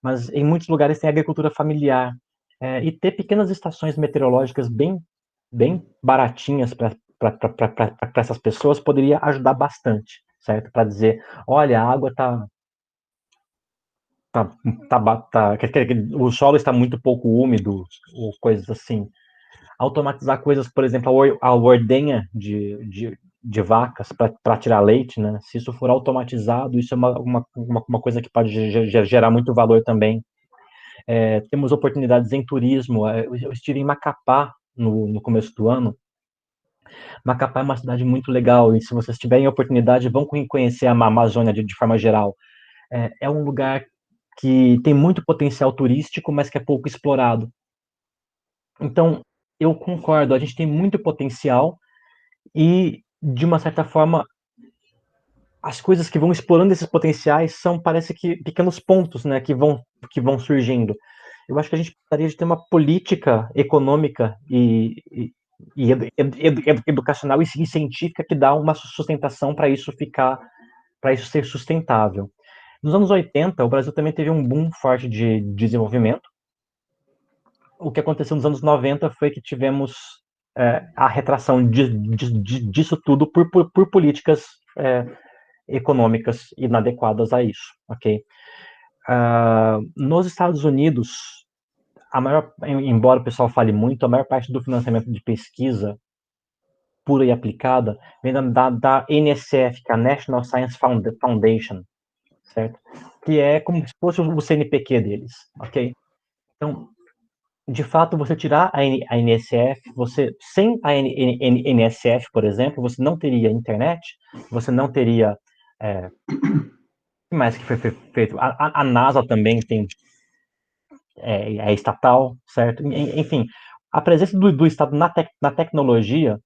mas em muitos lugares tem agricultura familiar. E ter pequenas estações meteorológicas bem baratinhas para essas pessoas poderia ajudar bastante, certo? Para dizer, olha, a água o solo está muito pouco úmido, ou coisas assim. Automatizar coisas, por exemplo, a ordenha de vacas para tirar leite, né? Se isso for automatizado, isso é uma coisa que pode gerar muito valor também. Temos oportunidades em turismo. Eu estive em Macapá no começo do ano. Macapá é uma cidade muito legal, e se vocês tiverem oportunidade, vão conhecer a Amazônia de forma geral. É um lugar que tem muito potencial turístico, mas que é pouco explorado. Então, eu concordo, a gente tem muito potencial e, de uma certa forma, as coisas que vão explorando esses potenciais são, parece que, pequenos pontos, né, que vão surgindo. Eu acho que a gente precisaria de ter uma política econômica e educacional e científica que dá uma sustentação para isso ser sustentável. Nos anos 80, o Brasil também teve um boom forte de desenvolvimento. O que aconteceu nos anos 90 foi que tivemos a retração disso tudo por políticas é, econômicas inadequadas a isso, ok? Nos Estados Unidos, embora o pessoal fale muito, a maior parte do financiamento de pesquisa pura e aplicada vem da NSF, que é a National Science Foundation, certo? Que é como se fosse o CNPq deles, ok? Então, de fato, você tirar a NSF, sem a NSF, por exemplo, você não teria internet, você não teria. O que mais que foi feito? A NASA também é estatal, certo? Enfim, a presença do Estado na tecnologia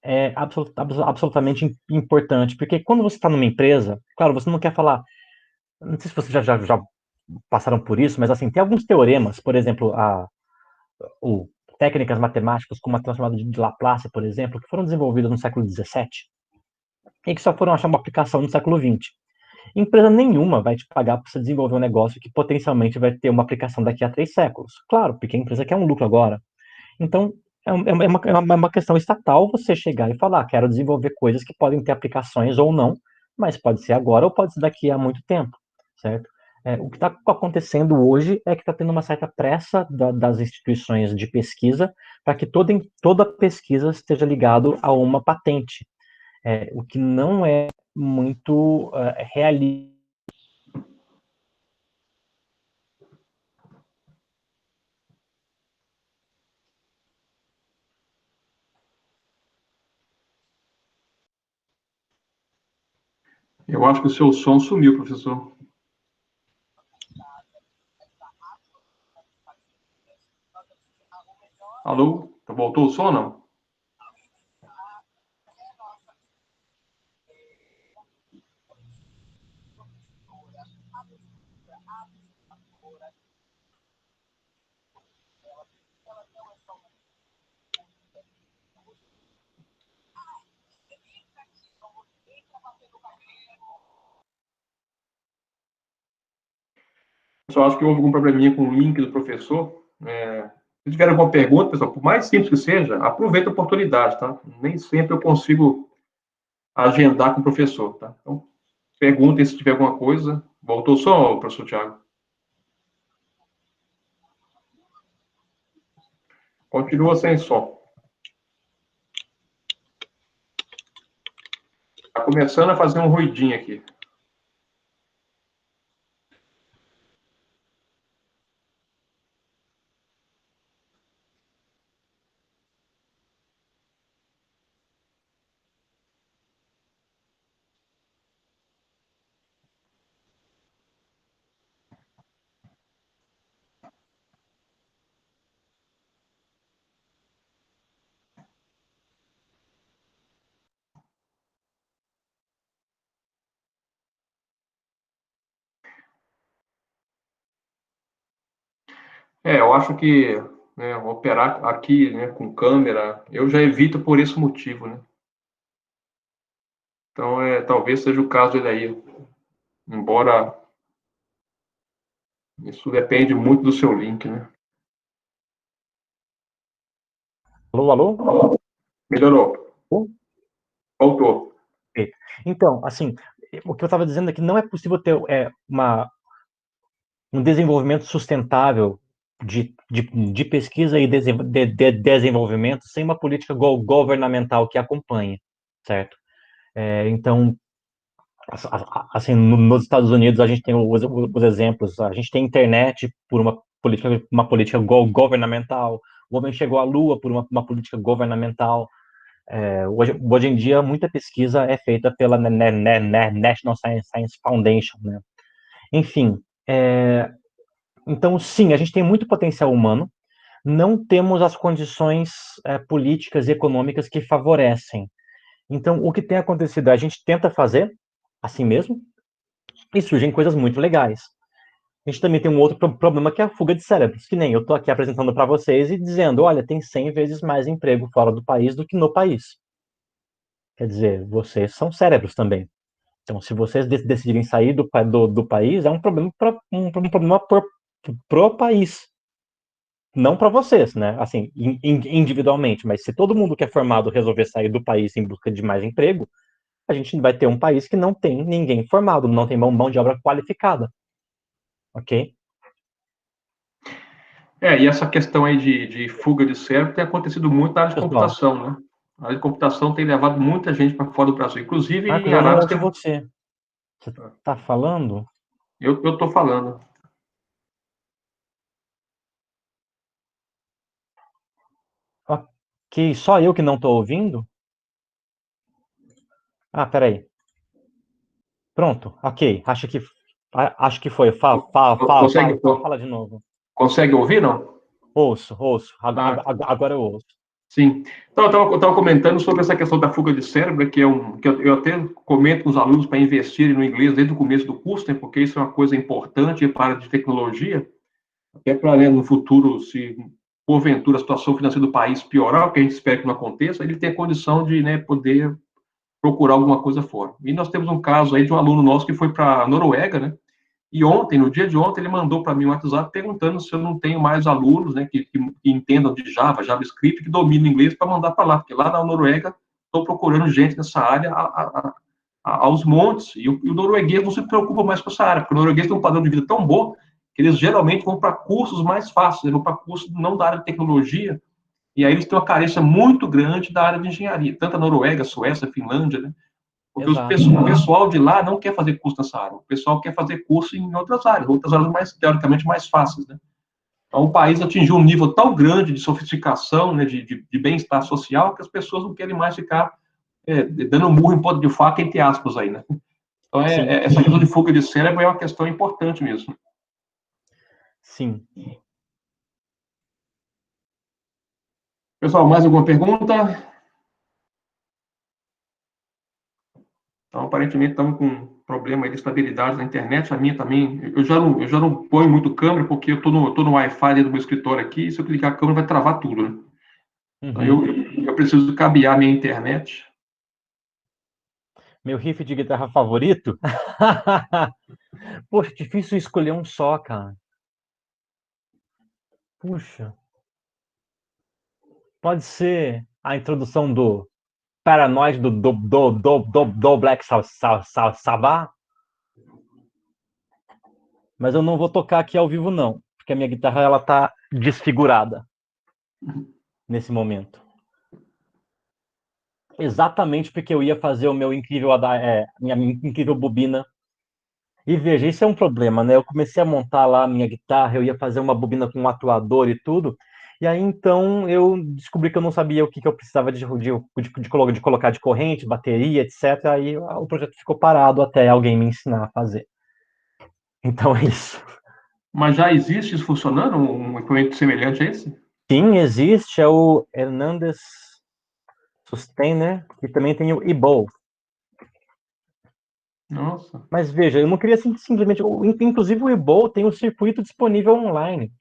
é absolutamente importante, porque quando você está numa empresa, claro, você não quer falar. Não sei se vocês já passaram por isso, mas assim, tem alguns teoremas, por exemplo, ou técnicas matemáticas como a transformada de Laplace, por exemplo, que foram desenvolvidas no século XVII e que só foram achar uma aplicação no século XX. Empresa nenhuma vai te pagar para você desenvolver um negócio que potencialmente vai ter uma aplicação daqui a 3 séculos. Claro, porque a empresa quer um lucro agora. Então, é uma questão estatal você chegar e falar, quero desenvolver coisas que podem ter aplicações ou não, mas pode ser agora ou pode ser daqui a muito tempo, certo? O que está acontecendo hoje é que está tendo uma certa pressa das instituições de pesquisa para que toda pesquisa esteja ligado a uma patente, o que não é muito realista. Eu acho que o seu som sumiu, professor. Alô? Voltou o som, não? Eu só acho que houve algum probleminha com o link do professor. Se tiver alguma pergunta, pessoal, por mais simples que seja, aproveita a oportunidade, tá? Nem sempre eu consigo agendar com o professor, tá? Então, perguntem se tiver alguma coisa. Voltou só, professor Tiago? Continua sem som. Está começando a fazer um ruidinho aqui. Eu acho que operar aqui, né, com câmera, eu já evito por esse motivo, né? Então, talvez seja o caso dele aí. Embora isso depende muito do seu link, né? Alô, alô? Melhorou. Oh, Voltou. perfeito. Então, assim, o que eu estava dizendo é que não é possível ter um desenvolvimento sustentável de pesquisa e desenvolvimento sem uma política governamental que acompanhe, certo? Então, assim, nos Estados Unidos a gente tem os exemplos, a gente tem internet por uma política governamental, o homem chegou à Lua por uma política governamental, Hoje em dia, muita pesquisa é feita pela National Science Foundation, né? Enfim, então, sim, a gente tem muito potencial humano, não temos as condições políticas e econômicas que favorecem. Então, o que tem acontecido? A gente tenta fazer assim mesmo e surgem coisas muito legais. A gente também tem um outro problema que é a fuga de cérebros, que nem eu estou aqui apresentando para vocês e dizendo, olha, tem 100 vezes mais emprego fora do país do que no país. Quer dizer, vocês são cérebros também. Então, se vocês decidirem sair do país, é um problema um problema pro país, não para vocês, né? Assim, individualmente. Mas se todo mundo que é formado resolver sair do país em busca de mais emprego, a gente vai ter um país que não tem ninguém formado, não tem mão de obra qualificada, ok? E essa questão aí de fuga de cérebro tem acontecido muito na área de Pessoal, computação, né? A área de computação tem levado muita gente para fora do Brasil. Inclusive, Marcos, em eu não Anápolis ouço tem. você. Você tá falando? Eu estou falando. Ok, só eu que não tô ouvindo? Ah, peraí. Pronto, ok. Acho que foi. Consegue, Fala de novo. consegue ouvir, não? Ouço. Ah, Agora eu ouço. sim. Então, eu estava comentando sobre essa questão da fuga de cérebro, que eu até comento com os alunos para investirem no inglês desde o começo do curso, né, porque isso é uma coisa importante para a área de tecnologia, até para, né, no futuro, se porventura a situação financeira do país piorar, o que a gente espera que não aconteça, ele ter condição de, né, poder procurar alguma coisa fora. E nós temos um caso aí de um aluno nosso que foi para a Noruega, né, e ontem, no dia de ontem, ele mandou para mim um WhatsApp perguntando se eu não tenho mais alunos, né, que entendam de Java, JavaScript, que dominam inglês para mandar para lá, porque lá na Noruega estou procurando gente nessa área aos montes, e o norueguês não se preocupa mais com essa área, porque o norueguês tem um padrão de vida tão bom que eles geralmente vão para cursos mais fáceis, eles vão para cursos não da área de tecnologia, e aí eles têm uma carência muito grande da área de engenharia, tanto a Noruega, a Suécia, a Finlândia, né? Porque Exato. o pessoal de lá não quer fazer curso nessa área. O pessoal quer fazer curso em outras áreas mais, teoricamente, mais fáceis, né? Então, o país atingiu um nível tão grande de sofisticação, né, de bem-estar social, que as pessoas não querem mais ficar dando murro em ponta de faca, entre aspas, aí, né? Então, Sim, essa questão de fuga de cérebro é uma questão importante mesmo. sim. Pessoal, mais alguma pergunta? Então, aparentemente, estamos com um problema de estabilidade na internet. A minha também. Eu já não ponho muito câmera, porque eu tô no Wi-Fi dentro do meu escritório aqui. E se eu clicar a câmera, vai travar tudo, né? Então, Uhum. eu preciso cabear a minha internet. Meu riff de guitarra favorito? Poxa, difícil escolher um só, cara. Puxa, pode ser a introdução do Paranoid do Black Sabbath, mas eu não vou tocar aqui ao vivo, não, porque a minha guitarra ela tá desfigurada nesse momento. Exatamente porque eu ia fazer o meu incrível, minha incrível bobina. E veja, isso é um problema, né? Eu comecei a montar lá a minha guitarra, eu ia fazer uma bobina com um atuador e tudo. E aí então eu descobri que eu não sabia o que, que eu precisava de colocar de corrente, bateria, etc. Aí o projeto ficou parado até alguém me ensinar a fazer. Então é isso. Mas já existe isso funcionando? Um equipamento semelhante a esse? Sim, existe, é o Hernandez Sustainer, que também tem o eBow. Nossa. Mas veja, eu não queria simplesmente. Inclusive, o eBow tem o circuito disponível online.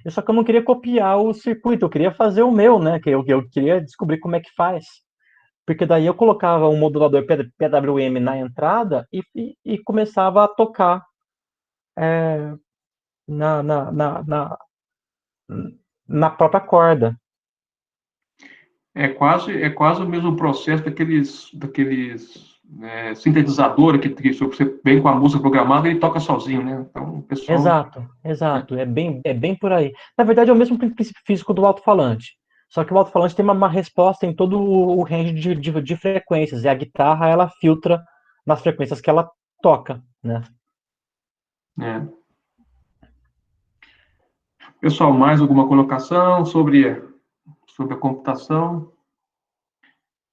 Só que eu não queria copiar o circuito, eu queria fazer o meu, né? Que eu queria descobrir como é que faz. Porque daí eu colocava um modulador PWM na entrada e começava a tocar na, na, na, na, na própria corda. É quase o mesmo processo daqueles sintetizadores que se você vem com a música programada, ele toca sozinho, né? Então, o pessoal. Exato, exato. É bem por aí. Na verdade, é o mesmo princípio físico do alto-falante. Só que o alto-falante tem uma resposta em todo o range de frequências. E a guitarra, ela filtra nas frequências que ela toca, né? É. Pessoal, mais alguma colocação sobre a computação?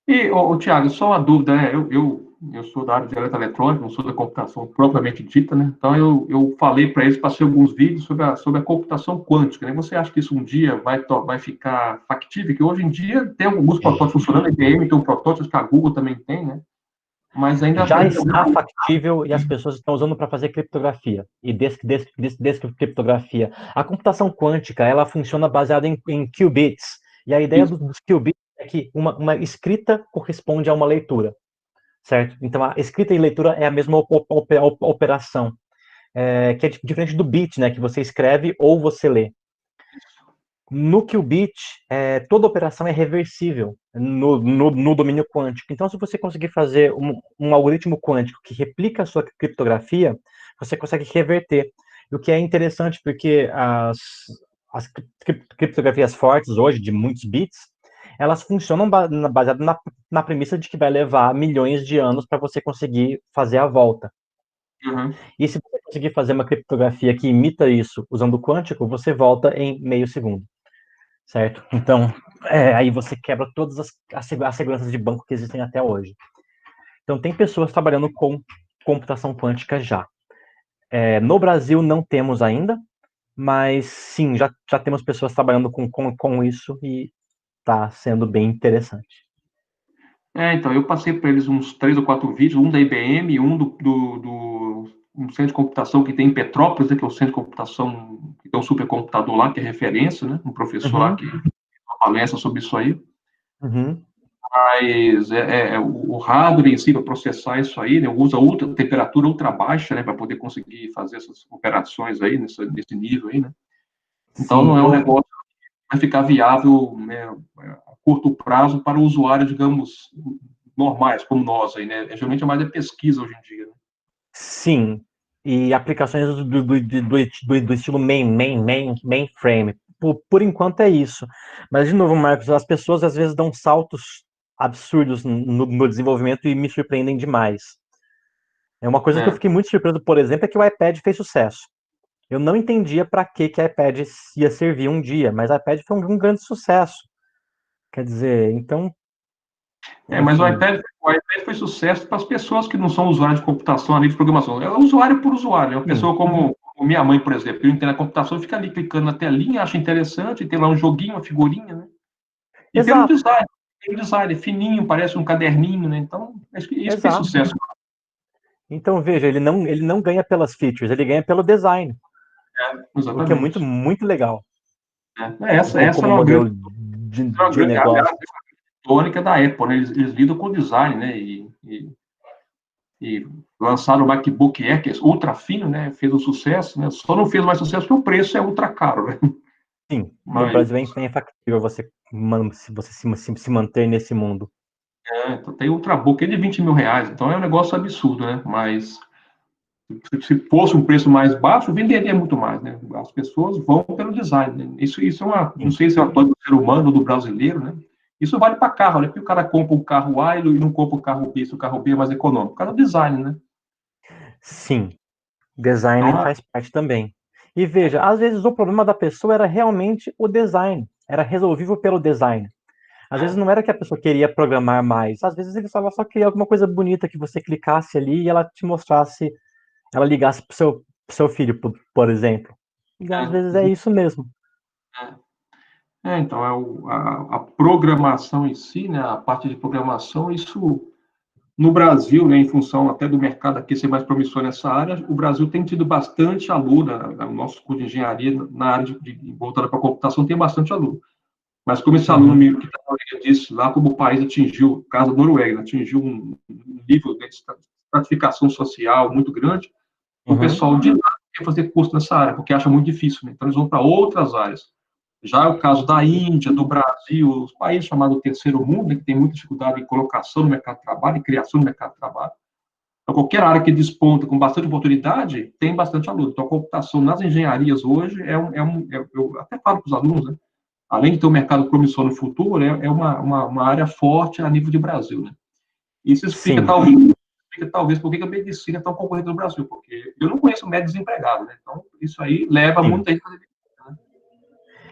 E, Tiago, só uma dúvida, né? Eu sou da área de eletroeletrônica, não sou da computação propriamente dita, né? Então, eu falei para eles, passei alguns vídeos sobre a computação quântica, né? Você acha que isso um dia vai ficar factível? Que hoje em dia tem alguns protótipos funcionando, a IBM tem um protótipo, que a Google também tem, né? Mas ainda... Já está factível e as pessoas estão usando para fazer criptografia e descriptografia. A computação quântica, ela funciona baseada em qubits. E a ideia dos qubits é que uma escrita corresponde a uma leitura, certo? Então, a escrita e leitura é a mesma operação, que é diferente do bit, né, que você escreve ou você lê. No qubit, toda operação é reversível no domínio quântico. Então, se você conseguir fazer um algoritmo quântico que replica a sua criptografia, você consegue reverter. O que é interessante, porque as criptografias fortes hoje, de muitos bits, elas funcionam baseadas na premissa de que vai levar milhões de anos para você conseguir fazer a volta. Uhum. E se você conseguir fazer uma criptografia que imita isso usando o quântico, você volta em meio segundo. Certo? Então, aí você quebra todas as seguranças de banco que existem até hoje. Então, tem pessoas trabalhando com computação quântica já. No Brasil, não temos ainda, mas sim, já temos pessoas trabalhando com isso e está sendo bem interessante. Então, eu passei para eles uns 3 ou 4 vídeos, um da IBM, um um centro de computação que tem em Petrópolis, né, que é o centro de computação, que tem um supercomputador lá, que é referência, né, um professor lá Uhum, que palestra sobre isso aí. uhum. Mas o hardware em si para processar isso aí, né, usa temperatura ultra baixa, né, para poder conseguir fazer essas operações aí, nesse nível aí, né. Então, Sim, não é um negócio que vai ficar viável, né, a curto prazo para o usuário, digamos, normais, como nós aí, né. Geralmente é mais pesquisa hoje em dia, né? sim. E aplicações do estilo mainframe. Por enquanto é isso. Mas, de novo, Marcos, as pessoas às vezes dão saltos absurdos no desenvolvimento e me surpreendem demais. É uma coisa que eu É. fiquei muito surpreso, por exemplo, é que o iPad fez sucesso. Eu não entendia para que o iPad ia servir um dia, mas o iPad foi um grande sucesso. Quer dizer, então, Mas enfim. o iPad foi sucesso para as pessoas que não são usuários de computação, além de programação. É usuário por usuário. É uma Sim, pessoa como minha mãe, por exemplo, que não entende a computação, fica ali clicando na telinha, acha interessante, tem lá um joguinho, uma figurinha, né? E exato, tem um design fininho, parece um caderninho, né? Então, acho que isso fez exato. sucesso. Então, veja, ele não ganha pelas features, ele ganha pelo design, o que é muito, Exatamente. muito legal Essa como era uma modelo grande, de aliás, negócios. tônica da Apple, né? Eles lidam com design, né? E lançaram o MacBook Air, que é ultra fino, né? Fez um sucesso, né? Só não fez mais sucesso porque o preço é ultra caro, né? Sim, no Mas Brasil é factível se manter nesse mundo. então, tem Ultrabook de R$ 20.000, então é um negócio absurdo, né? Mas se fosse um preço mais baixo, venderia muito mais, né? As pessoas vão pelo design, né? Isso é não Sim, sei se é uma coisa do ser humano ou do brasileiro, né? Isso vale para carro, né? Porque o cara compra um carro A e não compra o carro B, se o carro B é mais econômico. Por causa do design, né? sim, design Então, faz parte também. E veja, às vezes o problema da pessoa era realmente o design, era resolvível pelo design. Às vezes não era que a pessoa queria programar mais, às vezes ele só queria alguma coisa bonita que você clicasse ali e ela te mostrasse, ela ligasse pro seu filho, por exemplo. E às vezes é isso mesmo. então, a programação em si, né? A parte de programação, isso no Brasil, né, em função até do mercado aqui ser mais promissor nessa área, o Brasil tem tido bastante aluno, o nosso curso de engenharia na área voltada para a computação tem bastante aluno. Mas como esse aluno Uhum, que disse, lá como o país atingiu, o caso da Noruega, né, atingiu um nível de estratificação social muito grande, o uhum, pessoal de lá quer fazer curso nessa área, porque acha muito difícil, né? Então eles vão para outras áreas. Já é o caso da Índia, do Brasil, os países chamados terceiro mundo, né, que tem muita dificuldade em colocação no mercado de trabalho, em criação do mercado de trabalho. Então, qualquer área que desponta com bastante oportunidade, tem bastante aluno. Então, a computação nas engenharias hoje eu até falo para os alunos, né? Além de ter um mercado promissor no futuro, é uma área forte a nível de Brasil, né? Isso sim, explica talvez por que a medicina é tão concorrida no Brasil, porque eu não conheço médico desempregado, né? Então, isso aí leva sim. muita gente a fazer medicina, né?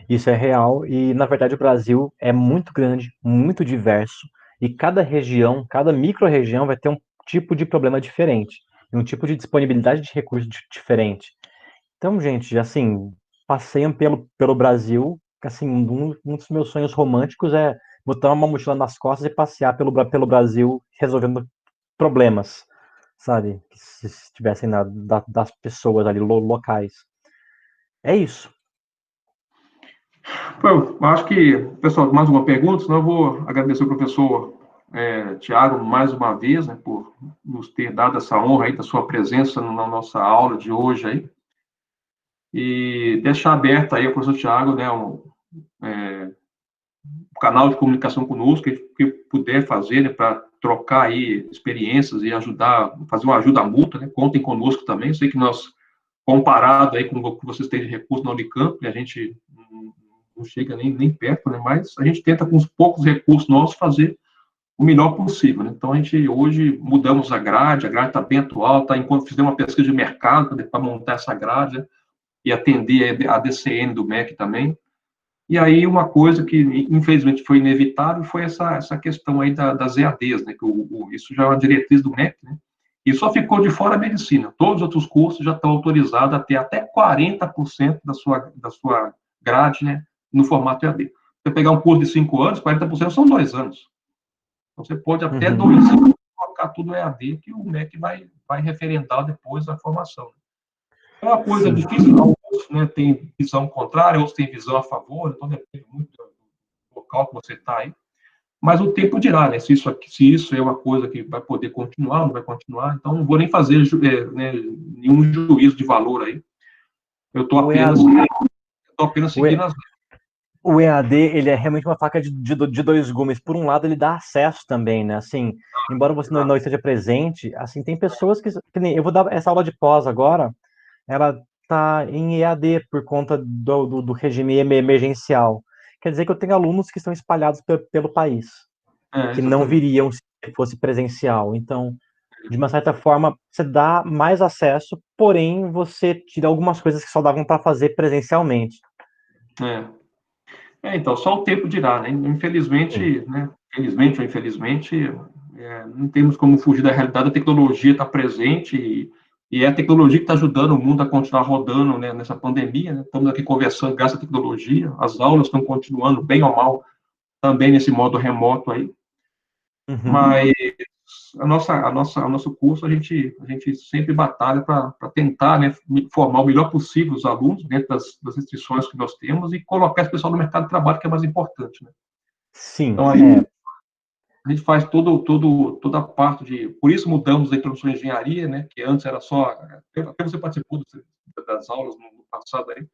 Isso é real e, na verdade, o Brasil é muito grande, muito diverso E cada região, cada micro-região vai ter um tipo de problema diferente, e um tipo de disponibilidade de recursos diferente. Então, gente, assim, passeiam pelo Brasil, assim, um dos meus sonhos românticos é botar uma mochila nas costas e passear pelo Brasil resolvendo problemas, sabe? Que se estivessem das pessoas ali, locais. É isso. Eu acho que, pessoal, mais uma pergunta, senão eu vou agradecer ao professor Tiago mais uma vez, né, por nos ter dado essa honra aí da sua presença na nossa aula de hoje aí, e deixar aberto aí ao professor Tiago, né, um canal de comunicação conosco, que puder fazer, né, para trocar aí experiências e ajudar, fazer uma ajuda mútua, né, contem conosco também, eu sei que nós, comparado aí com o que vocês têm de recurso na Unicamp, né, a gente não chega nem perto, né, mas a gente tenta com os poucos recursos nossos fazer o melhor possível, né? Então, a gente hoje mudamos a grade está bem atual, enquanto fizemos uma pesquisa de mercado para montar essa grade, né, e atender a DCN do MEC também. E aí, uma coisa que, infelizmente, foi inevitável foi essa questão aí das EADs, né? Isso já é uma diretriz do MEC, né? E só ficou de fora a medicina. Todos os outros cursos já estão autorizados a ter até 40% da sua grade, né, no formato EAD. Você pegar um curso de 5 anos, 40% são 2 anos. Então, você pode até 2 anos colocar tudo EAD, que o MEC vai referendar depois a formação. É uma coisa Sim. difícil, alguns, né, têm visão contrária, outros têm visão a favor, então depende muito do local que você está aí. Mas o tempo dirá, né, se isso é uma coisa que vai poder continuar, não vai continuar, então não vou nem fazer né, nenhum juízo de valor aí. Eu estou O EAD, apenas o seguindo E- as... o EAD, ele é realmente uma faca de dois gumes. Por um lado, ele dá acesso também, né? Assim, embora você não esteja presente, assim, tem pessoas que nem eu vou dar essa aula de pós agora, ela está em EAD por conta do regime emergencial. Quer dizer que eu tenho alunos que estão espalhados pelo país, que não Exatamente. viriam se fosse presencial. Então, de uma certa forma, você dá mais acesso, porém você tira algumas coisas que só davam para fazer presencialmente. É. Então, só o tempo dirá, né? Sim. Infelizmente, né? Felizmente ou infelizmente, não temos como fugir da realidade, a tecnologia está presente e é a tecnologia que está ajudando o mundo a continuar rodando, né, nessa pandemia, né? Estamos aqui conversando graças à tecnologia, as aulas estão continuando, bem ou mal, também nesse modo remoto aí, Uhum. mas o nosso curso, a gente sempre batalha para tentar, né, formar o melhor possível os alunos dentro das restrições que nós temos e colocar esse pessoal no mercado de trabalho, que é mais importante, né? Sim, Então, é. a gente faz toda a parte de... Por isso mudamos a introdução à engenharia, né, que antes era só... Até você participou das aulas no passado aí.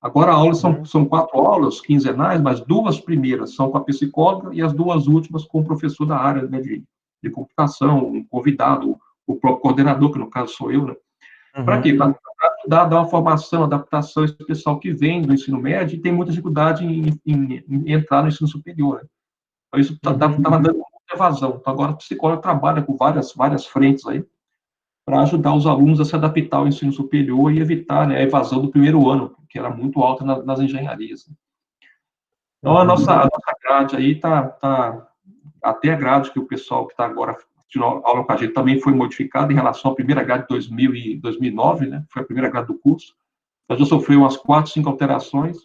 Agora, aulas Uhum. são 4 aulas quinzenais, mas 2 primeiras são com a psicóloga e as 2 últimas com o professor da área, né, de computação, um convidado, o próprio coordenador, que no caso sou eu, né? Para quê? Uhum. Para ajudar a dar uma formação, adaptação esse pessoal que vem do ensino médio e tem muita dificuldade em entrar no ensino superior, né? Então, isso estava Uhum. dando muita evasão. Então, agora, a psicóloga trabalha com várias frentes aí para ajudar os alunos a se adaptar ao ensino superior e evitar, né, a evasão do primeiro ano, que era muito alta nas engenharias. Então, a Uhum. nossa grade aí até a grade que o pessoal que está agora assistindo aula com a gente também foi modificada em relação à primeira grade de 2000 e 2009, né? Foi a primeira grade do curso. Nós já sofreu umas 4, 5 alterações.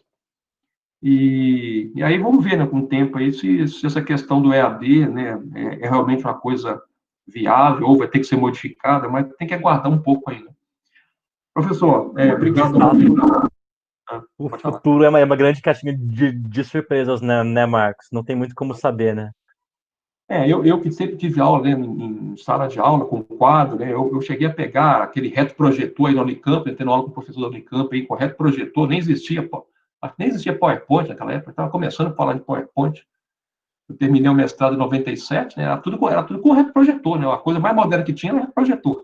E aí vamos ver, né, com o tempo aí, se essa questão do EAD, né, é realmente uma coisa viável ou vai ter que ser modificada, mas tem que aguardar um pouco ainda. Professor, De obrigado. fato, o Pode falar. futuro é uma grande caixinha de surpresas, né, Marcos? Não tem muito como saber, né? Eu que sempre tive aula, né, em sala de aula, com quadro, né, eu cheguei a pegar aquele retroprojetor aí da Unicamp, tendo aula com o professor da Unicamp aí, com retroprojetor, nem existia PowerPoint naquela época, estava começando a falar de PowerPoint. Eu terminei o mestrado em 97, né, era tudo com retroprojetor, né, a coisa mais moderna que tinha era o retroprojetor.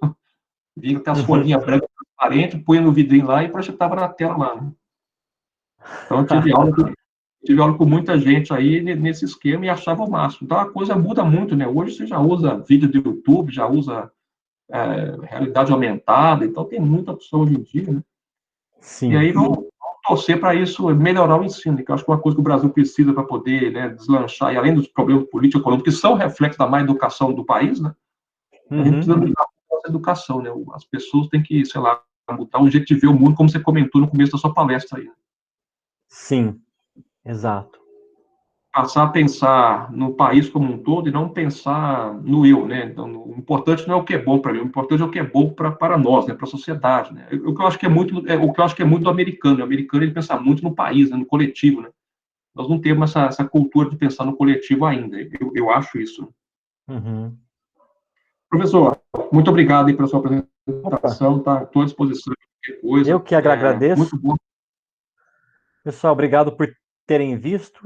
Vinha com as Uhum. folhinhas brancas transparentes, punha no vidrinho lá e projetava na tela lá, né? Então, eu tive aula com muita gente aí nesse esquema e achava o máximo. Então, a coisa muda muito, né? Hoje você já usa vídeo do YouTube, já usa realidade aumentada, então tem muita opção hoje em dia, né? E Sim. aí vamos torcer para isso melhorar o ensino, que eu acho que é uma coisa que o Brasil precisa para poder, né, deslanchar, e além dos problemas políticos e econômicos, que são reflexos da má educação do país, né, a gente precisa mudar a nossa educação, né, as pessoas têm que, sei lá, mudar o jeito de ver o mundo, como você comentou no começo da sua palestra aí. Sim, exato. Passar a pensar no país como um todo e não pensar no eu, né? Então, o importante não é o que é bom para mim, o importante é o que é bom para nós, né? Para a sociedade, né? O que eu acho que é muito, o que eu acho que é muito do americano. O americano ele pensa muito no país, né? No coletivo, né? Nós não temos essa cultura de pensar no coletivo ainda. Eu acho isso. Uhum. Professor, muito obrigado aí pela sua Opa, apresentação. Tá? Estou à disposição de qualquer eu coisa. que agradeço. Muito bom. Pessoal, obrigado por terem visto.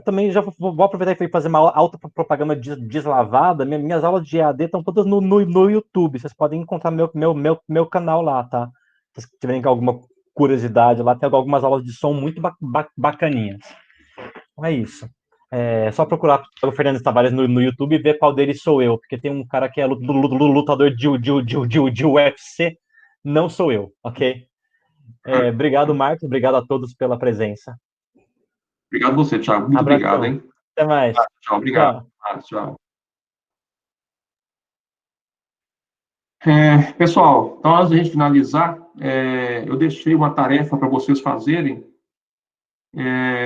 Também já vou aproveitar e fazer uma autopropaganda deslavada. Minhas aulas de EAD estão todas no YouTube. Vocês podem encontrar meu canal lá, tá? Se vocês tiverem alguma curiosidade, lá tem algumas aulas de som muito bacaninhas. Então é isso. É só procurar o Fernandes Tavares no YouTube e ver qual deles sou eu, porque tem um cara que é lutador de UFC, não sou eu, ok? Obrigado, Marcos. Obrigado a todos pela presença. Obrigado a você, Thiago. Muito obrigado, Abração. hein? Até mais. Tchau, obrigado. Tchau. Tchau. Pessoal, então, antes de a gente finalizar, eu deixei uma tarefa para vocês fazerem.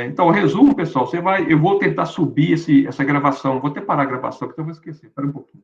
Então, resumo, pessoal, eu vou tentar subir essa gravação, vou até parar a gravação, porque eu vou esquecer, espera um pouquinho.